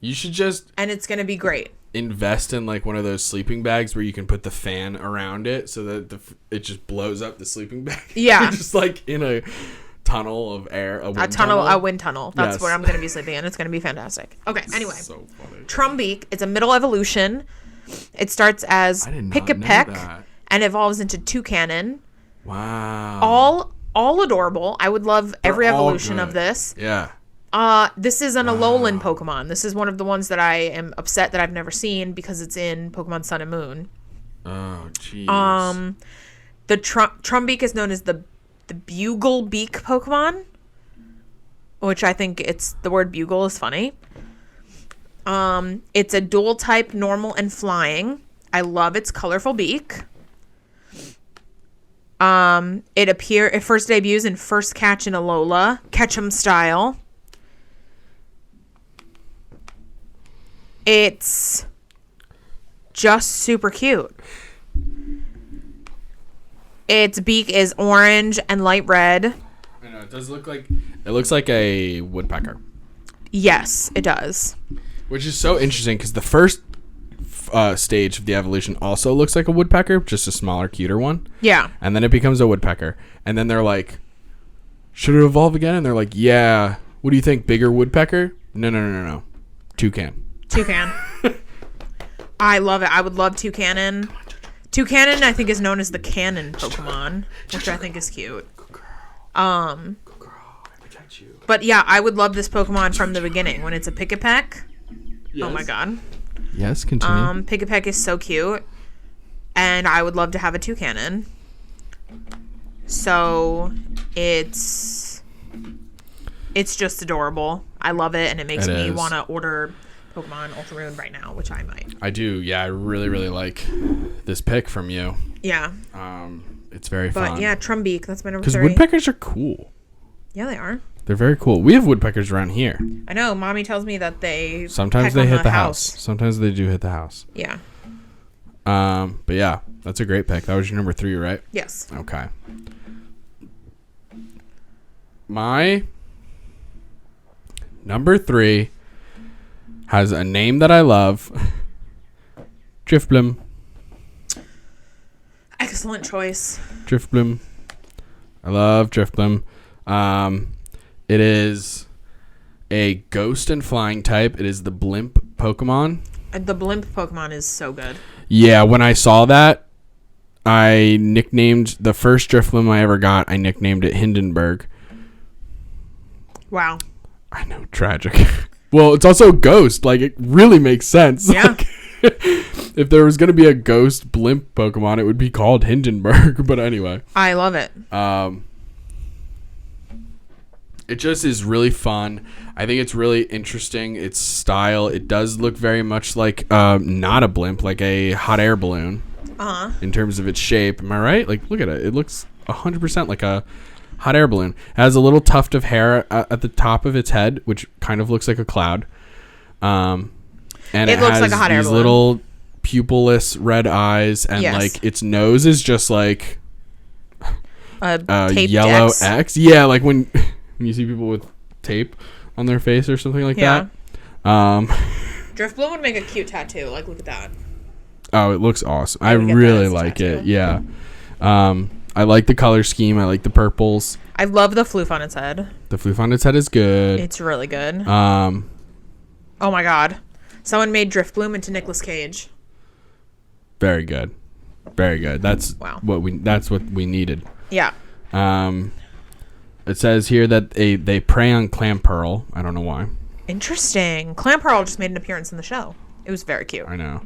You should just... And it's going to be great. Invest in like one of those sleeping bags where you can put the fan around it so that it just blows up the sleeping bag. Yeah. You're just like in a tunnel of air. A wind tunnel. That's where I'm going to be sleeping in. It's going to be fantastic. Okay, anyway. So funny. Trumbeak. It's a middle evolution. It starts as Pick-a-Peck and evolves into Toucanon. Wow. All adorable. I would love every evolution of this. Yeah. This is an Alolan Pokemon. This is one of the ones that I am upset that I've never seen because it's in Pokemon Sun and Moon. Oh, jeez. The Trumbeak is known as the Bugle Beak Pokemon, which I think the word bugle is funny. It's a dual type, normal and flying. I love its colorful beak. It first debuts in First Catch in Alola, Ketchum style. It's just super cute. Its beak is orange and light red. I know, it looks like a woodpecker. Yes, it does. Which is so interesting because the first stage of the evolution also looks like a woodpecker, just a smaller, cuter one. Yeah. And then it becomes a woodpecker. And then they're like, should it evolve again? And they're like, yeah. What do you think? Bigger woodpecker? No. Toucan. I love it. I would love Toucanon. Toucanon, I think, is known as the cannon Pokemon, which I think is cute. Good girl, I protect you. But yeah, I would love this Pokemon from the beginning when it's a Pick-a-Peck. Yes. Oh my god. Yes, continue. Pick-a-Peck is so cute, and I would love to have a Toucanon. So it's just adorable. I love it, and it makes me want to order Pokemon Ultra Moon right now, which I might. I do. Yeah, I really, really like this pick from you. Yeah. It's very fun. But yeah, Trumbeak, that's my number 3. Because woodpeckers are cool. Yeah, they are. They're very cool. We have woodpeckers around here. I know. Mommy tells me that they sometimes they hit the house. Sometimes they do hit the house. Yeah. But yeah, that's a great pick. That was your number 3, right? Yes. Okay. My number 3 has a name that I love. Drifblim. Excellent choice. Drifblim. I love Drifblim. It is a ghost and flying type. It is the blimp Pokemon. The blimp Pokemon is so good. Yeah, when I saw that, I nicknamed the first Drifblim I ever got. I nicknamed it Hindenburg. Wow. I know, tragic. Well, it's also a ghost. Like, it really makes sense. Yeah. Like, if there was going to be a ghost blimp Pokemon, it would be called Hindenburg. But anyway. I love it. It just is really fun. I think it's really interesting. Its style. It does look very much like not a blimp, like a hot air balloon. Uh-huh. In terms of its shape. Am I right? Like, look at it. It looks 100% like a hot air balloon. It has a little tuft of hair at the top of its head, which kind of looks like a cloud. And it looks like a hot air balloon. These little pupilless red eyes, and like its nose is just like a yellow X. Yeah, like when you see people with tape on their face or something like that. Drifblim would make a cute tattoo. Like, look at that. Oh, it looks awesome. I really like it. Yeah. I like the color scheme. I like the purples. I love the floof on its head. The floof on its head is good. It's really good. Oh my god. Someone made Drifblim into Nicolas Cage. Very good. Very good. That's what we needed. Yeah. It says here that they prey on Clamperl. I don't know why. Interesting. Clamperl just made an appearance in the show. It was very cute. I know.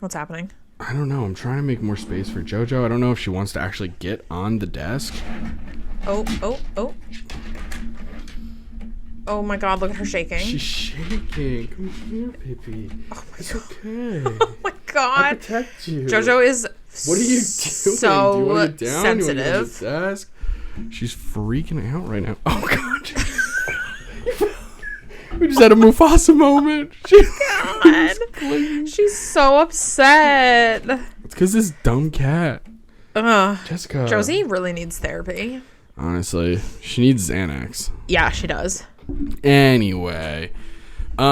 What's happening? I don't know. I'm trying to make more space for JoJo. I don't know if she wants to actually get on the desk. Oh. Oh my god, look at her shaking. She's shaking. Come here, Pippi. Oh my it's god. Okay. Oh my god. I protect you. JoJo is what are you doing? So Do you want to get down? sensitive. You want to get on the desk? She's freaking out right now. Oh god. We just had a Mufasa moment. She's so upset. It's because this dumb cat. Jessica. Josie really needs therapy. Honestly, she needs Xanax. Yeah, she does. Anyway, there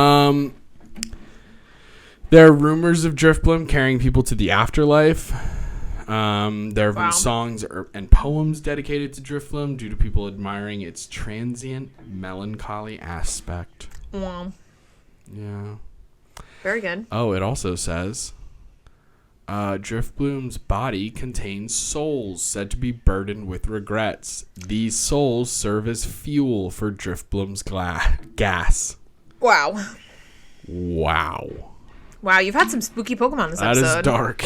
are rumors of Drifblim carrying people to the afterlife. There have been songs and poems dedicated to Drifblim due to people admiring its transient melancholy aspect. Wow. Yeah. Very good. Oh, it also says Driftbloom's body contains souls said to be burdened with regrets. These souls serve as fuel for Driftbloom's gas. Wow. Wow, you've had some spooky Pokemon this episode. That is dark.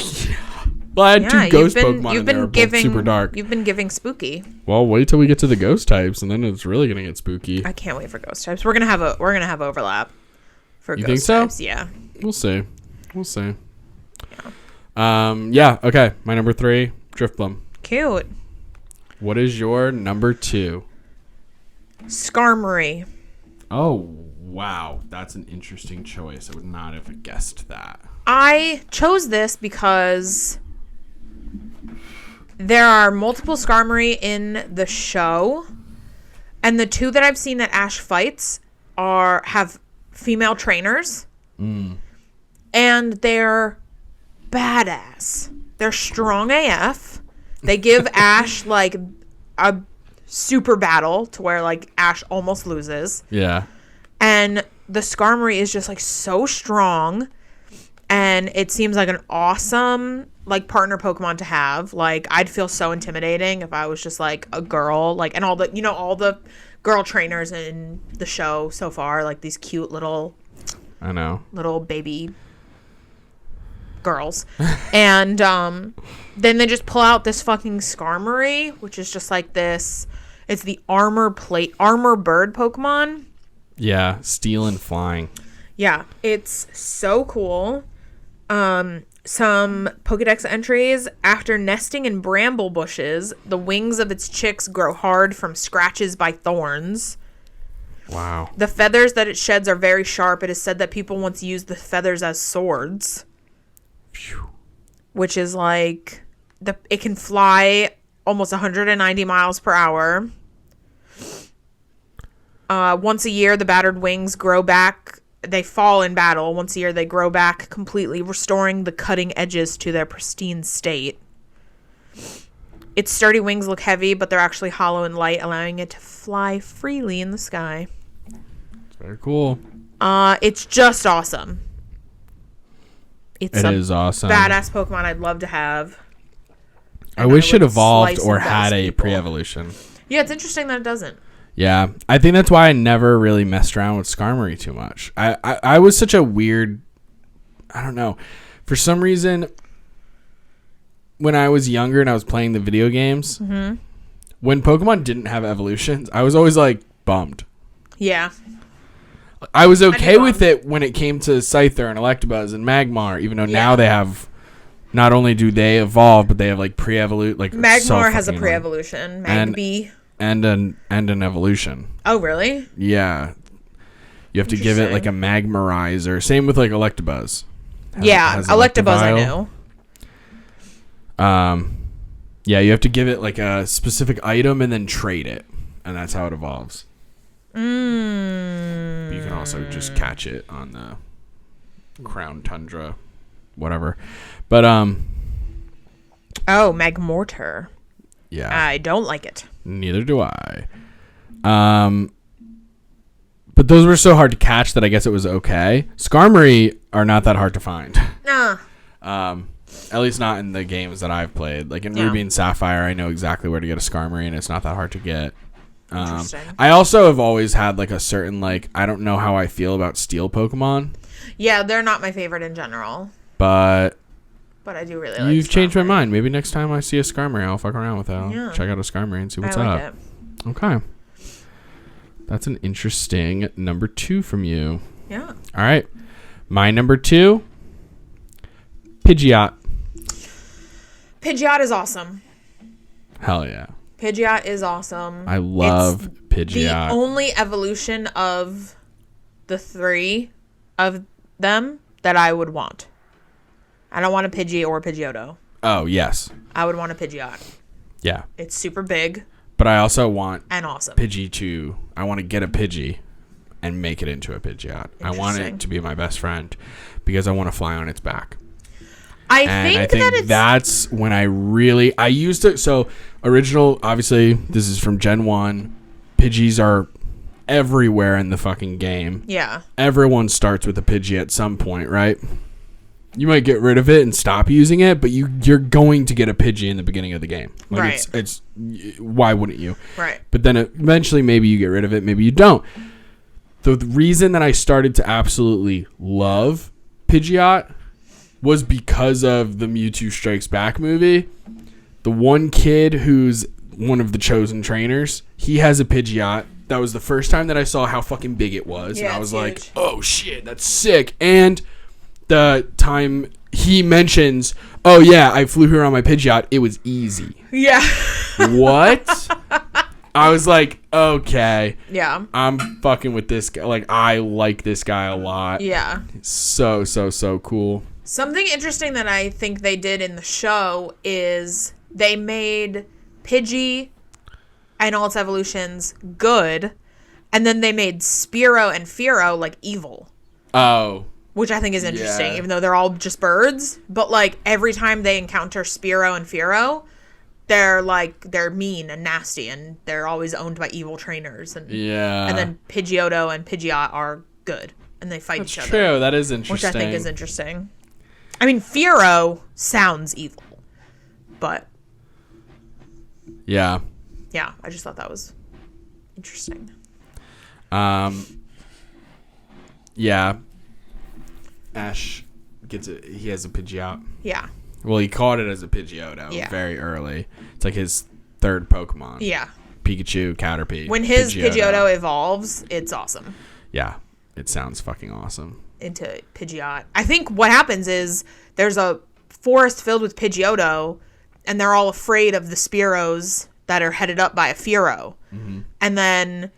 Well, I had two ghost Pokemon in there, both super dark. You've been giving spooky. Well, wait till we get to the ghost types, and then it's really gonna get spooky. I can't wait for ghost types. We're gonna have overlap for you ghost think so? types. Yeah. We'll see. Yeah. Okay. My number 3, Driftbloom. Cute. What is your number 2? Skarmory. Oh, wow. That's an interesting choice. I would not have guessed that. I chose this because there are multiple Skarmory in the show, and the 2 that I've seen that Ash fights have female trainers, and they're badass. They're strong AF. They give Ash like a super battle to where like Ash almost loses. Yeah. And the Skarmory is just like so strong, and it seems like an awesome like partner Pokemon to have. Like I'd feel so intimidating if I was just like a girl, like, and all the girl trainers in the show so far, like these cute little baby girls. And then they just pull out this fucking Skarmory, which is just like this. It's the armor bird Pokemon. Yeah, steel and flying. Yeah, it's so cool. Some Pokedex entries: after nesting in bramble bushes, the wings of its chicks grow hard from scratches by thorns. Wow. The feathers that it sheds are very sharp. It is said that people once used the feathers as swords. Phew. Which is like it can fly almost 190 miles per hour. Once a year, the battered wings grow back. They fall in battle. Once a year, they grow back completely, restoring the cutting edges to their pristine state. Its sturdy wings look heavy, but they're actually hollow and light, allowing it to fly freely in the sky. It's very cool. It's just awesome. It is awesome. Badass Pokemon I'd love to have. I wish it evolved or had a pre-evolution. Yeah, it's interesting that it doesn't. Yeah, I think that's why I never really messed around with Skarmory too much. I was such a weird... I don't know. For some reason, when I was younger and I was playing the video games, when Pokemon didn't have evolutions, I was always, like, bummed. Yeah. I was okay with it when it came to Scyther and Electabuzz and Magmar, even though now they have... Not only do they evolve, but they have, like, pre-evolute... Like, Magmar has a pre-evolution. Magby... And an evolution. Oh, really? Yeah. You have to give it like a Magmarizer. Same with like Electabuzz. Electabuzz I know. Yeah, you have to give it like a specific item and then trade it. And that's how it evolves. You can also just catch it on the Crown Tundra, whatever. But Oh, Magmortar. Yeah. I don't like it. Neither do I. But those were so hard to catch that I guess it was okay. Skarmory are not that hard to find. Nah. At least not in the games that I've played. Like in Ruby and Sapphire, I know exactly where to get a Skarmory, and it's not that hard to get. Interesting. I also have always had like a certain like I don't know how I feel about Steel Pokemon. Yeah, they're not my favorite in general. But I do really like You've changed my mind. Maybe next time I see a Skarmory, I'll fuck around with it. I'll check out a Skarmory and see what's up. Okay. That's an interesting number 2 from you. Yeah. All right. My number 2, Pidgeot. Pidgeot is awesome. Hell yeah. Pidgeot is awesome. I love Pidgeot. The only evolution of the 3 of them that I would want. I don't want a Pidgey or a Pidgeotto. Oh, yes. I would want a Pidgeot. Yeah. It's super big. But I also want and awesome. Pidgey to... I want to get a Pidgey and make it into a Pidgeot. I want it to be my best friend because I want to fly on its back. I think that's when I really... I used to... So, original... Obviously, this is from Gen 1. Pidgeys are everywhere in the fucking game. Yeah. Everyone starts with a Pidgey at some point, right? you might get rid of it and stop using it, but you're going to get a Pidgey in the beginning of the game. Like right. It's why wouldn't you? Right. But then eventually maybe you get rid of it, maybe you don't. The reason that I started to absolutely love Pidgeot was because of the Mewtwo Strikes Back movie. The one kid who's one of the chosen trainers, he has a Pidgeot. That was the first time that I saw how fucking big it was. Yeah, and I was like, huge. oh shit, that's sick. And the time he mentions, oh yeah, I flew here on my Pidgeot, it was easy. Yeah. What? I was like, okay. Yeah. I'm fucking with this guy. Like, I like this guy a lot. Yeah. So cool. Something interesting that I think they did in the show is they made Pidgey and all its evolutions good, and then they made Spearow and Fearow like evil. Oh. Which I think is interesting, Yeah. even though they're all just birds. But like every time they encounter Spearow and Fearow, they're mean and nasty, and they're always owned by evil trainers. And Yeah. and then Pidgeotto and Pidgeot are good, and they fight each other. True. That is interesting. Which I think is interesting. I mean, Fearow sounds evil, but Yeah. yeah, I just thought that was interesting. Yeah. Ash gets it. He has a Pidgeot. Yeah. Well, he caught it as a Pidgeotto very early. It's like his third Pokemon. Yeah. Pikachu, Caterpie. When his Pidgeotto evolves, it's awesome. Yeah. It sounds fucking awesome. Into Pidgeot. I think what happens is there's a forest filled with Pidgeotto, and they're all afraid of the Spearows that are headed up by a Fearow. Mm-hmm. And then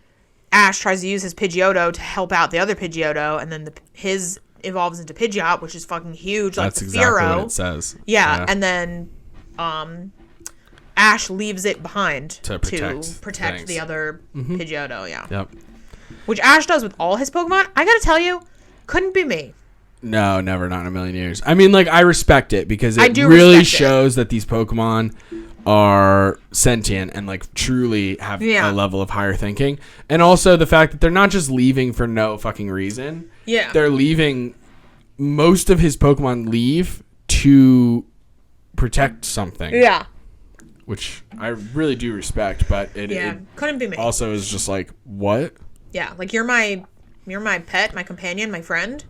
Ash tries to use his Pidgeotto to help out the other Pidgeotto, and then his evolves into Pidgeot, which is fucking huge. That's like the exactly Fearow. what it says. Yeah, and then Ash leaves it behind to protect the other Pidgeotto. Yeah. Yep. Which Ash does with all his Pokemon. I gotta tell you, couldn't be me. No, never, not in a million years. I mean, like, I respect it because it do really respect shows that these Pokemon are sentient and, like, truly have a level of higher thinking. And also the fact that they're not just leaving for no fucking reason. Yeah. They're leaving, most of his Pokemon leave to protect something. Yeah. Which I really do respect, but it couldn't be me. Also is just like, what? Yeah, like you're my pet, my companion, my friend,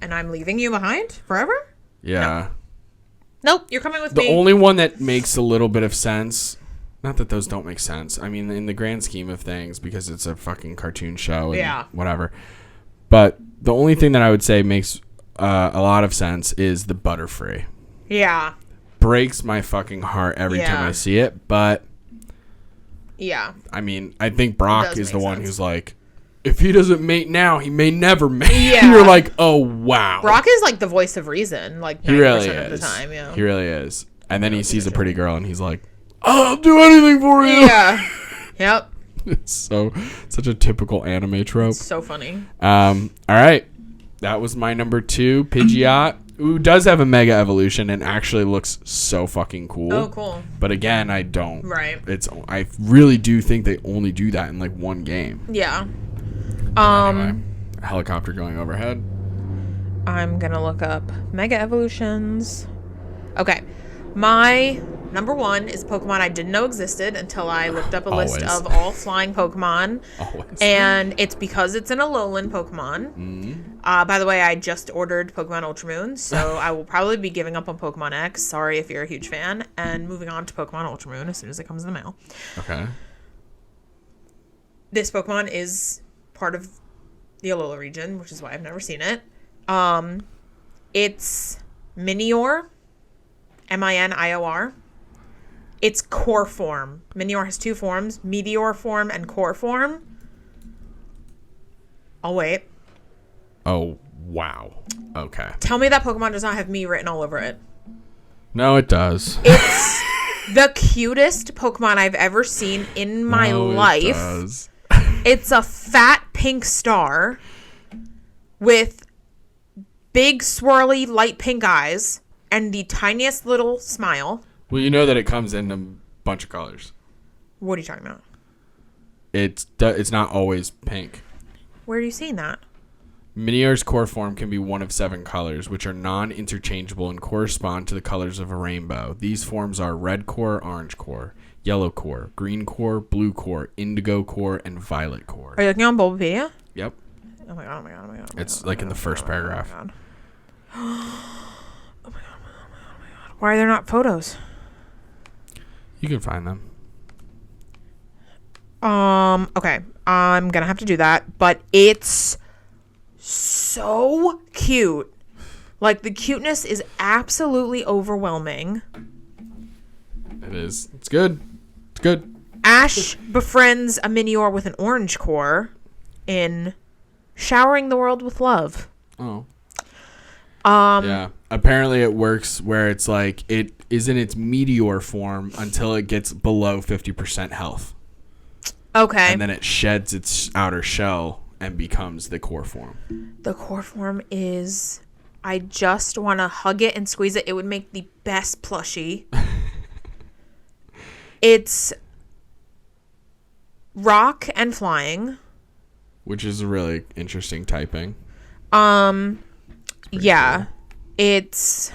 and I'm leaving you behind forever? Yeah. Nope, you're coming with me. The only one that makes a little bit of sense, not that those don't make sense. I mean, in the grand scheme of things, because it's a fucking cartoon show and whatever. But the only thing that I would say makes a lot of sense is the Butterfree. Yeah. Breaks my fucking heart every time I see it, but yeah. I mean, I think Brock is the one who's like, if he doesn't mate now, he may never mate. Yeah. And you're like, oh, wow. Brock is like the voice of reason, like 90% he really of is. the time. Yeah. He really is. And then he sees a pretty girl and he's like, I'll do anything for you. Yeah. Yep. It's such a typical anime trope. It's so funny. All right. That was my number 2, Pidgeot, who does have a Mega Evolution and actually looks so fucking cool. Oh, cool. But again, I don't. Right. I really do think they only do that in like one game. Yeah. Anyway, a helicopter going overhead. I'm gonna look up Mega Evolutions. Okay. My number 1 is Pokemon I didn't know existed until I looked up a list of all flying Pokemon. Always. And it's because it's an Alolan Pokemon. Mm. By the way, I just ordered Pokemon Ultra Moon, so I will probably be giving up on Pokemon X. Sorry if you're a huge fan. And moving on to Pokemon Ultra Moon as soon as it comes in the mail. Okay. This Pokemon is part of the Alola region, which is why I've never seen it. It's Minior. Minior. It's core form. Minior has 2 forms, Meteor form and core form. I'll wait. Oh, wow. Okay. Tell me that Pokemon does not have me written all over it. No, it does. It's the cutest Pokemon I've ever seen in my life. It does. It's a fat pink star with big swirly light pink eyes and the tiniest little smile. Well, you know that it comes in a bunch of colors. What are you talking about? It's not always pink. Where are you seeing that? Minior's core form can be one of 7 colors, which are non-interchangeable and correspond to the colors of a rainbow. These forms are red core, orange core, yellow core, green core, blue core, indigo core, and violet core. Are you looking on Bulbapedia? Yep. Oh my god, oh my god, oh my god. It's like in the first paragraph. Oh my god. Oh my god, oh my god. Why are there not photos? You can find them. Okay. I'm gonna have to do that, but it's so cute. Like, the cuteness is absolutely overwhelming. It is. It's good. It's good. Ash befriends a Minior with an orange core in Showering the World with Love. Oh. Yeah. Apparently it works where it's like it is in its meteor form until it gets below 50% health. Okay. And then it sheds its outer shell and becomes the core form. The core form is... I just want to hug it and squeeze it. It would make the best plushie. It's rock and flying. Which is a really interesting typing. Yeah. Cool. It's...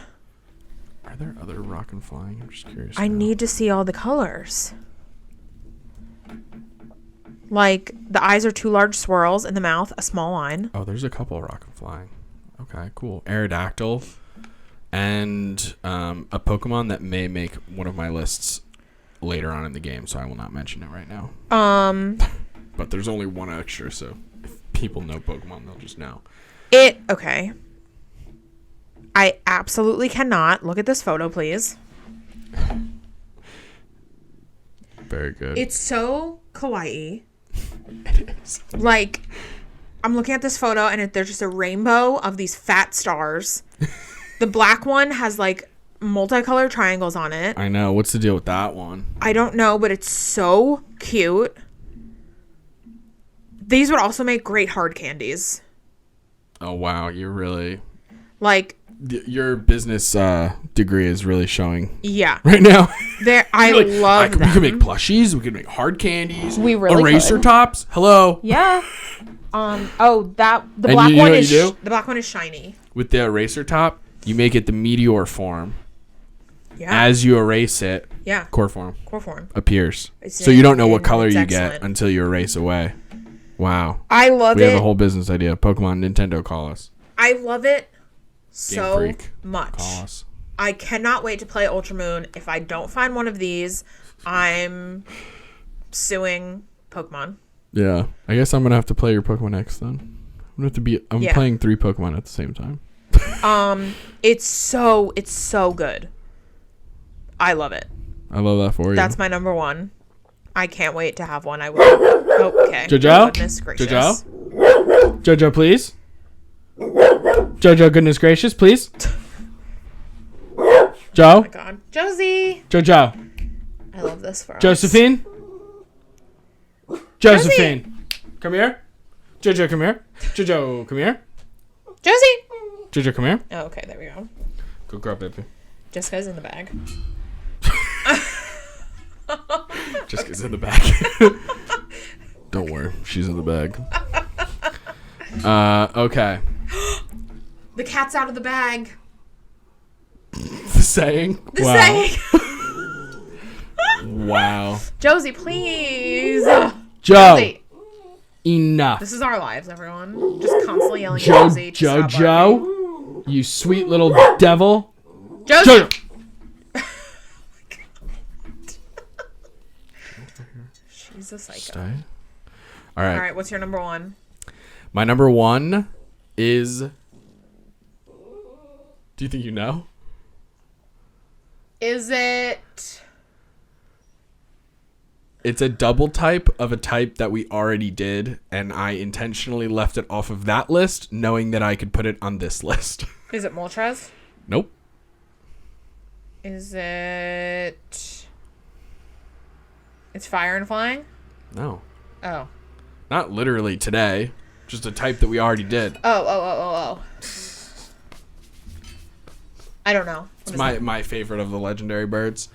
Are there other rock and flying? I'm just curious. I need to see all the colors. Like, the eyes are 2 large swirls, in the mouth, a small line. Oh, there's a couple rock and flying. Okay, cool. Aerodactyl. And a Pokemon that may make one of my lists later on in the game, so I will not mention it right now. But there's only one extra, so if people know Pokemon, they'll just know. Okay. I absolutely cannot. Look at this photo, please. Very good. It's so kawaii. It is. Like, I'm looking at this photo, and there's just a rainbow of these fat stars. The black one has, like, multicolored triangles on it. I know. What's the deal with that one? I don't know, but it's so cute. These would also make great hard candies. Oh, wow. You're really... Like... Your business degree is really showing Yeah. right now. I love them. We could make plushies. We could make hard candies. We really eraser could. tops. Hello. Yeah. The black you one know is what you do? the black one is shiny. With the eraser top, you make it the meteor form. Yeah. As you erase it, Yeah. core form appears. It's So you don't know what color it's you excellent. get until you erase away. Wow. I love We it. have a whole business idea. Pokemon, Nintendo, call us. I love it Game so Freak, much. call us. I cannot wait to play Ultra Moon. If I don't find one of these, I'm suing Pokemon. Yeah. I guess I'm going to have to play your Pokemon X then. I'm playing 3 Pokemon at the same time. It's so good. I love it. I love that for you. That's my number 1. I can't wait to have one. I will. Oh, okay. Jojo? Goodness gracious. Jojo? Jojo, please. Jojo, goodness gracious, please. Joe? Oh my god. Josie. Jojo. I love this for us. Josephine? Josephine. Come here. Jojo, come here. Jojo, come here. Josie. Jojo, come here. Oh, okay. There we go. Go grab baby. Jessica's in the bag. Jessica's in the bag. Don't worry. She's in the bag. Okay. The cat's out of the bag. The saying? The Wow. saying. Wow. Josie, please. Joe. Josie. Enough. This is our lives, everyone. Just constantly yelling at Josie. Jojo. You sweet little devil. Josie. Jojo. She's a psycho. Stay. All right. All right, what's your number 1? My number 1 is... Do you think you know? Is it... It's a double type of a type that we already did, and I intentionally left it off of that list, knowing that I could put it on this list. Is it Moltres? Nope. Is it... It's fire and flying? No. Oh. Not literally today. Just a type that we already did. Oh. I don't know. It's my favorite of the legendary birds.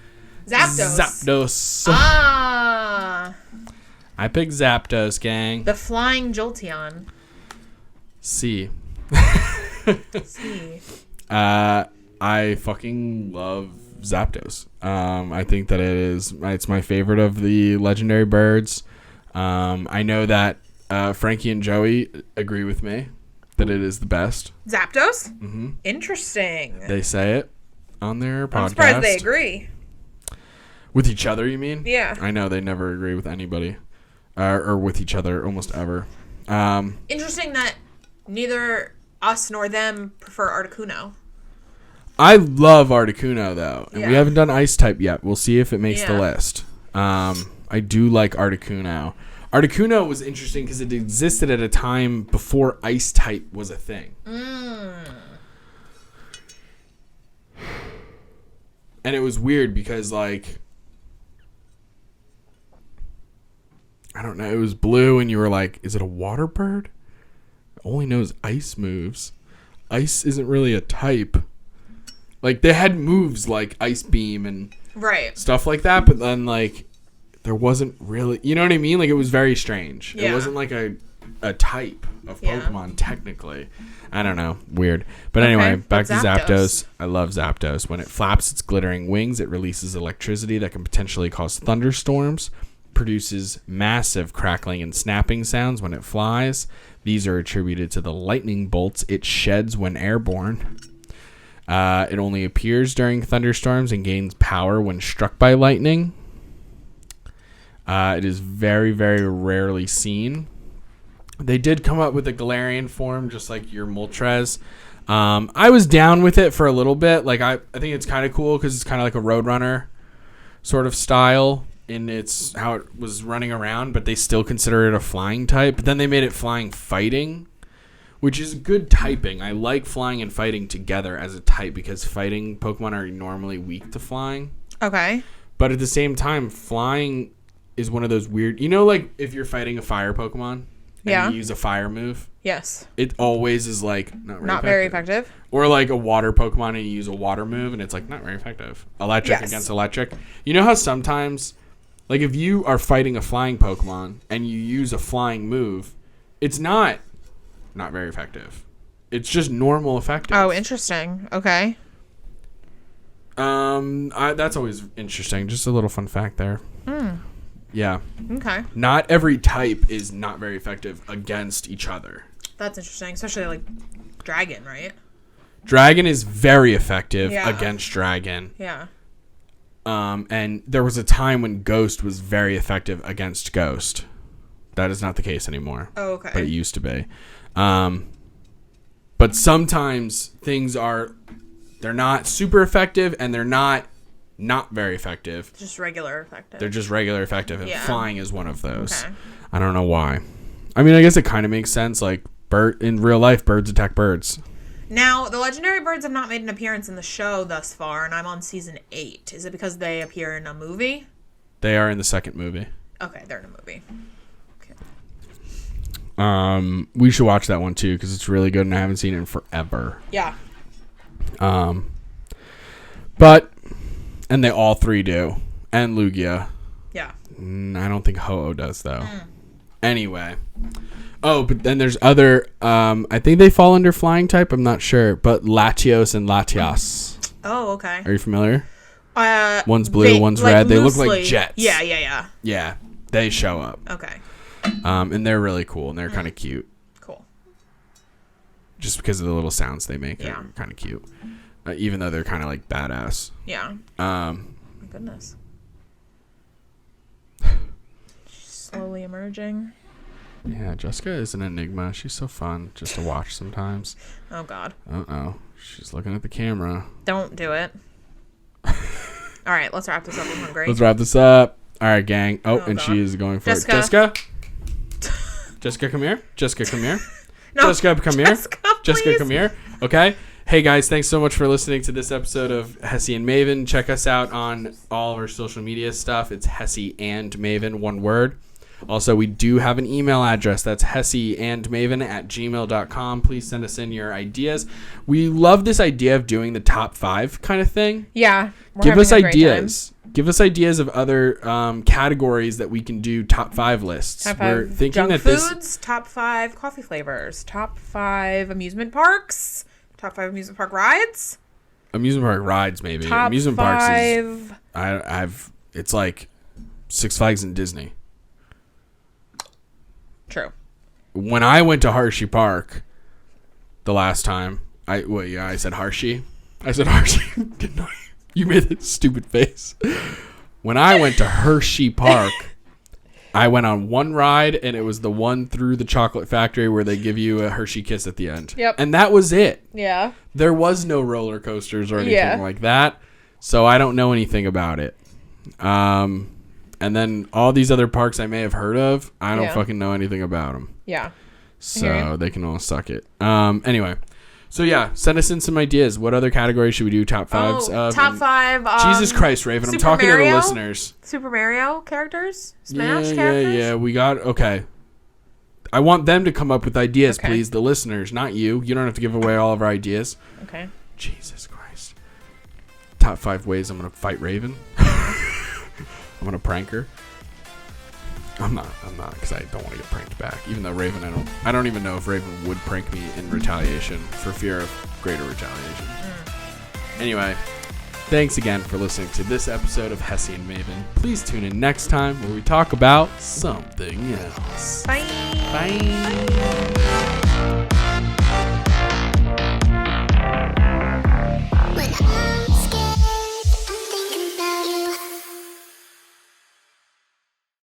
Zapdos. Zapdos. Ah. I picked Zapdos, gang. The flying Jolteon. C. C. I fucking love Zapdos. I think that it's my favorite of the legendary birds. I know that Frankie and Joey agree with me that it is the best. Zapdos? Mm-hmm. Interesting. They say it on their podcast. I'm surprised they agree. With each other, you mean? Yeah. I know they never agree with anybody. Or with each other almost ever. Interesting that neither us nor them prefer Articuno. I love Articuno, though. And we Yeah. haven't done Ice type yet. We'll see if it makes the Yeah. list. I do like Articuno. Articuno was interesting because it existed at a time before Ice type was a thing. And it was weird because, like, I don't know, it was blue and you were like, is it a water bird? It only knows ice moves. Ice isn't really a type. Like, they had moves like Ice Beam and Right. stuff like that, but then, like, there wasn't really, you know what I mean? Like, it was very strange. Yeah. It wasn't like a type of Yeah. Pokemon, technically. I don't know. Weird. But Okay, anyway, back but to Zapdos. Zapdos. I love Zapdos. When it flaps its glittering wings, it releases electricity that can potentially cause thunderstorms, produces massive crackling and snapping sounds when it flies. These are attributed to the lightning bolts it sheds when airborne. It only appears during thunderstorms and gains power when struck by lightning. It is very, very rarely seen. They did come up with a Galarian form, just like your Moltres. I was down with it for a little bit. Like, I think it's kind of cool because it's kind of like a Roadrunner sort of style in its how it was running around, but they still consider it a flying type. But then they made it flying fighting, which is good typing. I like flying and fighting together as a type because fighting Pokemon are normally weak to flying. Okay. But at the same time, flying is one of those weird... You know, like, if you're fighting a fire Pokemon and Yeah. you use a fire move, Yes. it always is, like, not Very effective. Or, like, a water Pokemon and you use a water move and it's, like, not very effective. Electric Yes. against electric. You know how sometimes, like, if you are fighting a flying Pokemon and you use a flying move, it's not very effective. It's just normal effective. Oh, interesting. Okay. That's always interesting. Just a little fun fact there. Yeah. Okay. Not every type is not very effective against each other. That's interesting, especially like Dragon, right? Dragon is very effective Yeah. against Dragon. Yeah. And there was a time when Ghost was very effective against Ghost. That is not the case anymore. Oh, okay. But it used to be. But sometimes they're not super effective and they're not very effective. Just regular effective. They're just regular effective, and Yeah. flying is one of those. Okay. I don't know why. I mean, I guess it kind of makes sense. Like, in real life, birds attack birds. Now, the legendary birds have not made an appearance in the show thus far, and I'm on season 8. Is it because they appear in a movie? They are in the second movie. Okay, they're in a movie. We should watch that one too because it's really good, and I haven't seen it in forever. Yeah. And they all three do, and Lugia. Yeah. I don't think Ho-Oh does though. Anyway. Oh, but then there's other. I think they fall under flying type. I'm not sure, but Latios and Latias. Oh, okay. Are you familiar? One's blue, one's red. They look like jets. Yeah. Yeah, they show up. Okay. And they're really cool, and they're kind of cute. Cool. Just because of the little sounds they make, Yeah. are kind of cute. Even though they're kind of like badass. Yeah. My goodness. Slowly emerging. Yeah, Jessica is an enigma. She's so fun just to watch sometimes. Oh, God. Uh-oh. She's looking at the camera. Don't do it. All right, let's wrap this up. I'm hungry. Let's wrap this up. All right, gang. Oh, and God. she is going for Jessica. it. Jessica? Jessica, come here. Jessica, come here. No, Jessica, come here. Jessica, Jessica, come here. Okay. Hey, guys. Thanks so much for listening to this episode of Hessy and Maven. Check us out on all of our social media stuff. It's Hessy and Maven, one word. Also, we do have an email address. That's hessyandmaven@gmail.com. Please send us in your ideas. We love this idea of doing the top 5 kind of thing. Yeah. Give us ideas. Give us ideas of other categories that we can do top 5 lists. Top 5 We're thinking junk that foods, top 5 coffee flavors, top 5 amusement parks, top 5 amusement park rides. Amusement park rides, maybe. Top Amusement 5. Parks is it's like Six Flags and Disney. True. When I went to Hershey Park the last time, I said Hershey. I said Hershey. Didn't I? You made that stupid face. When I went to Hershey Park, I went on one ride, and it was the one through the chocolate factory where they give you a Hershey kiss at the end. Yep. And that was it. Yeah. There was no roller coasters or anything like that, so I don't know anything about it. And then all these other parks I may have heard of, I don't fucking know anything about them. Yeah. So they can all suck it. Anyway. So, yeah, send us in some ideas. What other categories should we do top 5s of? Top 5. Jesus Christ, Raven. I'm talking to the listeners. Super Mario characters? Smash characters? Yeah. We got... Okay. I want them to come up with ideas, please. The listeners, not you. You don't have to give away all of our ideas. Okay. Jesus Christ. Top 5 ways I'm going to fight Raven. I'm going to prank her. I'm not, because I don't want to get pranked back. Even though Raven, I don't even know if Raven would prank me in retaliation for fear of greater retaliation. Anyway, thanks again for listening to this episode of Hessy and Maven. Please tune in next time where we talk about something else. Bye. Bye.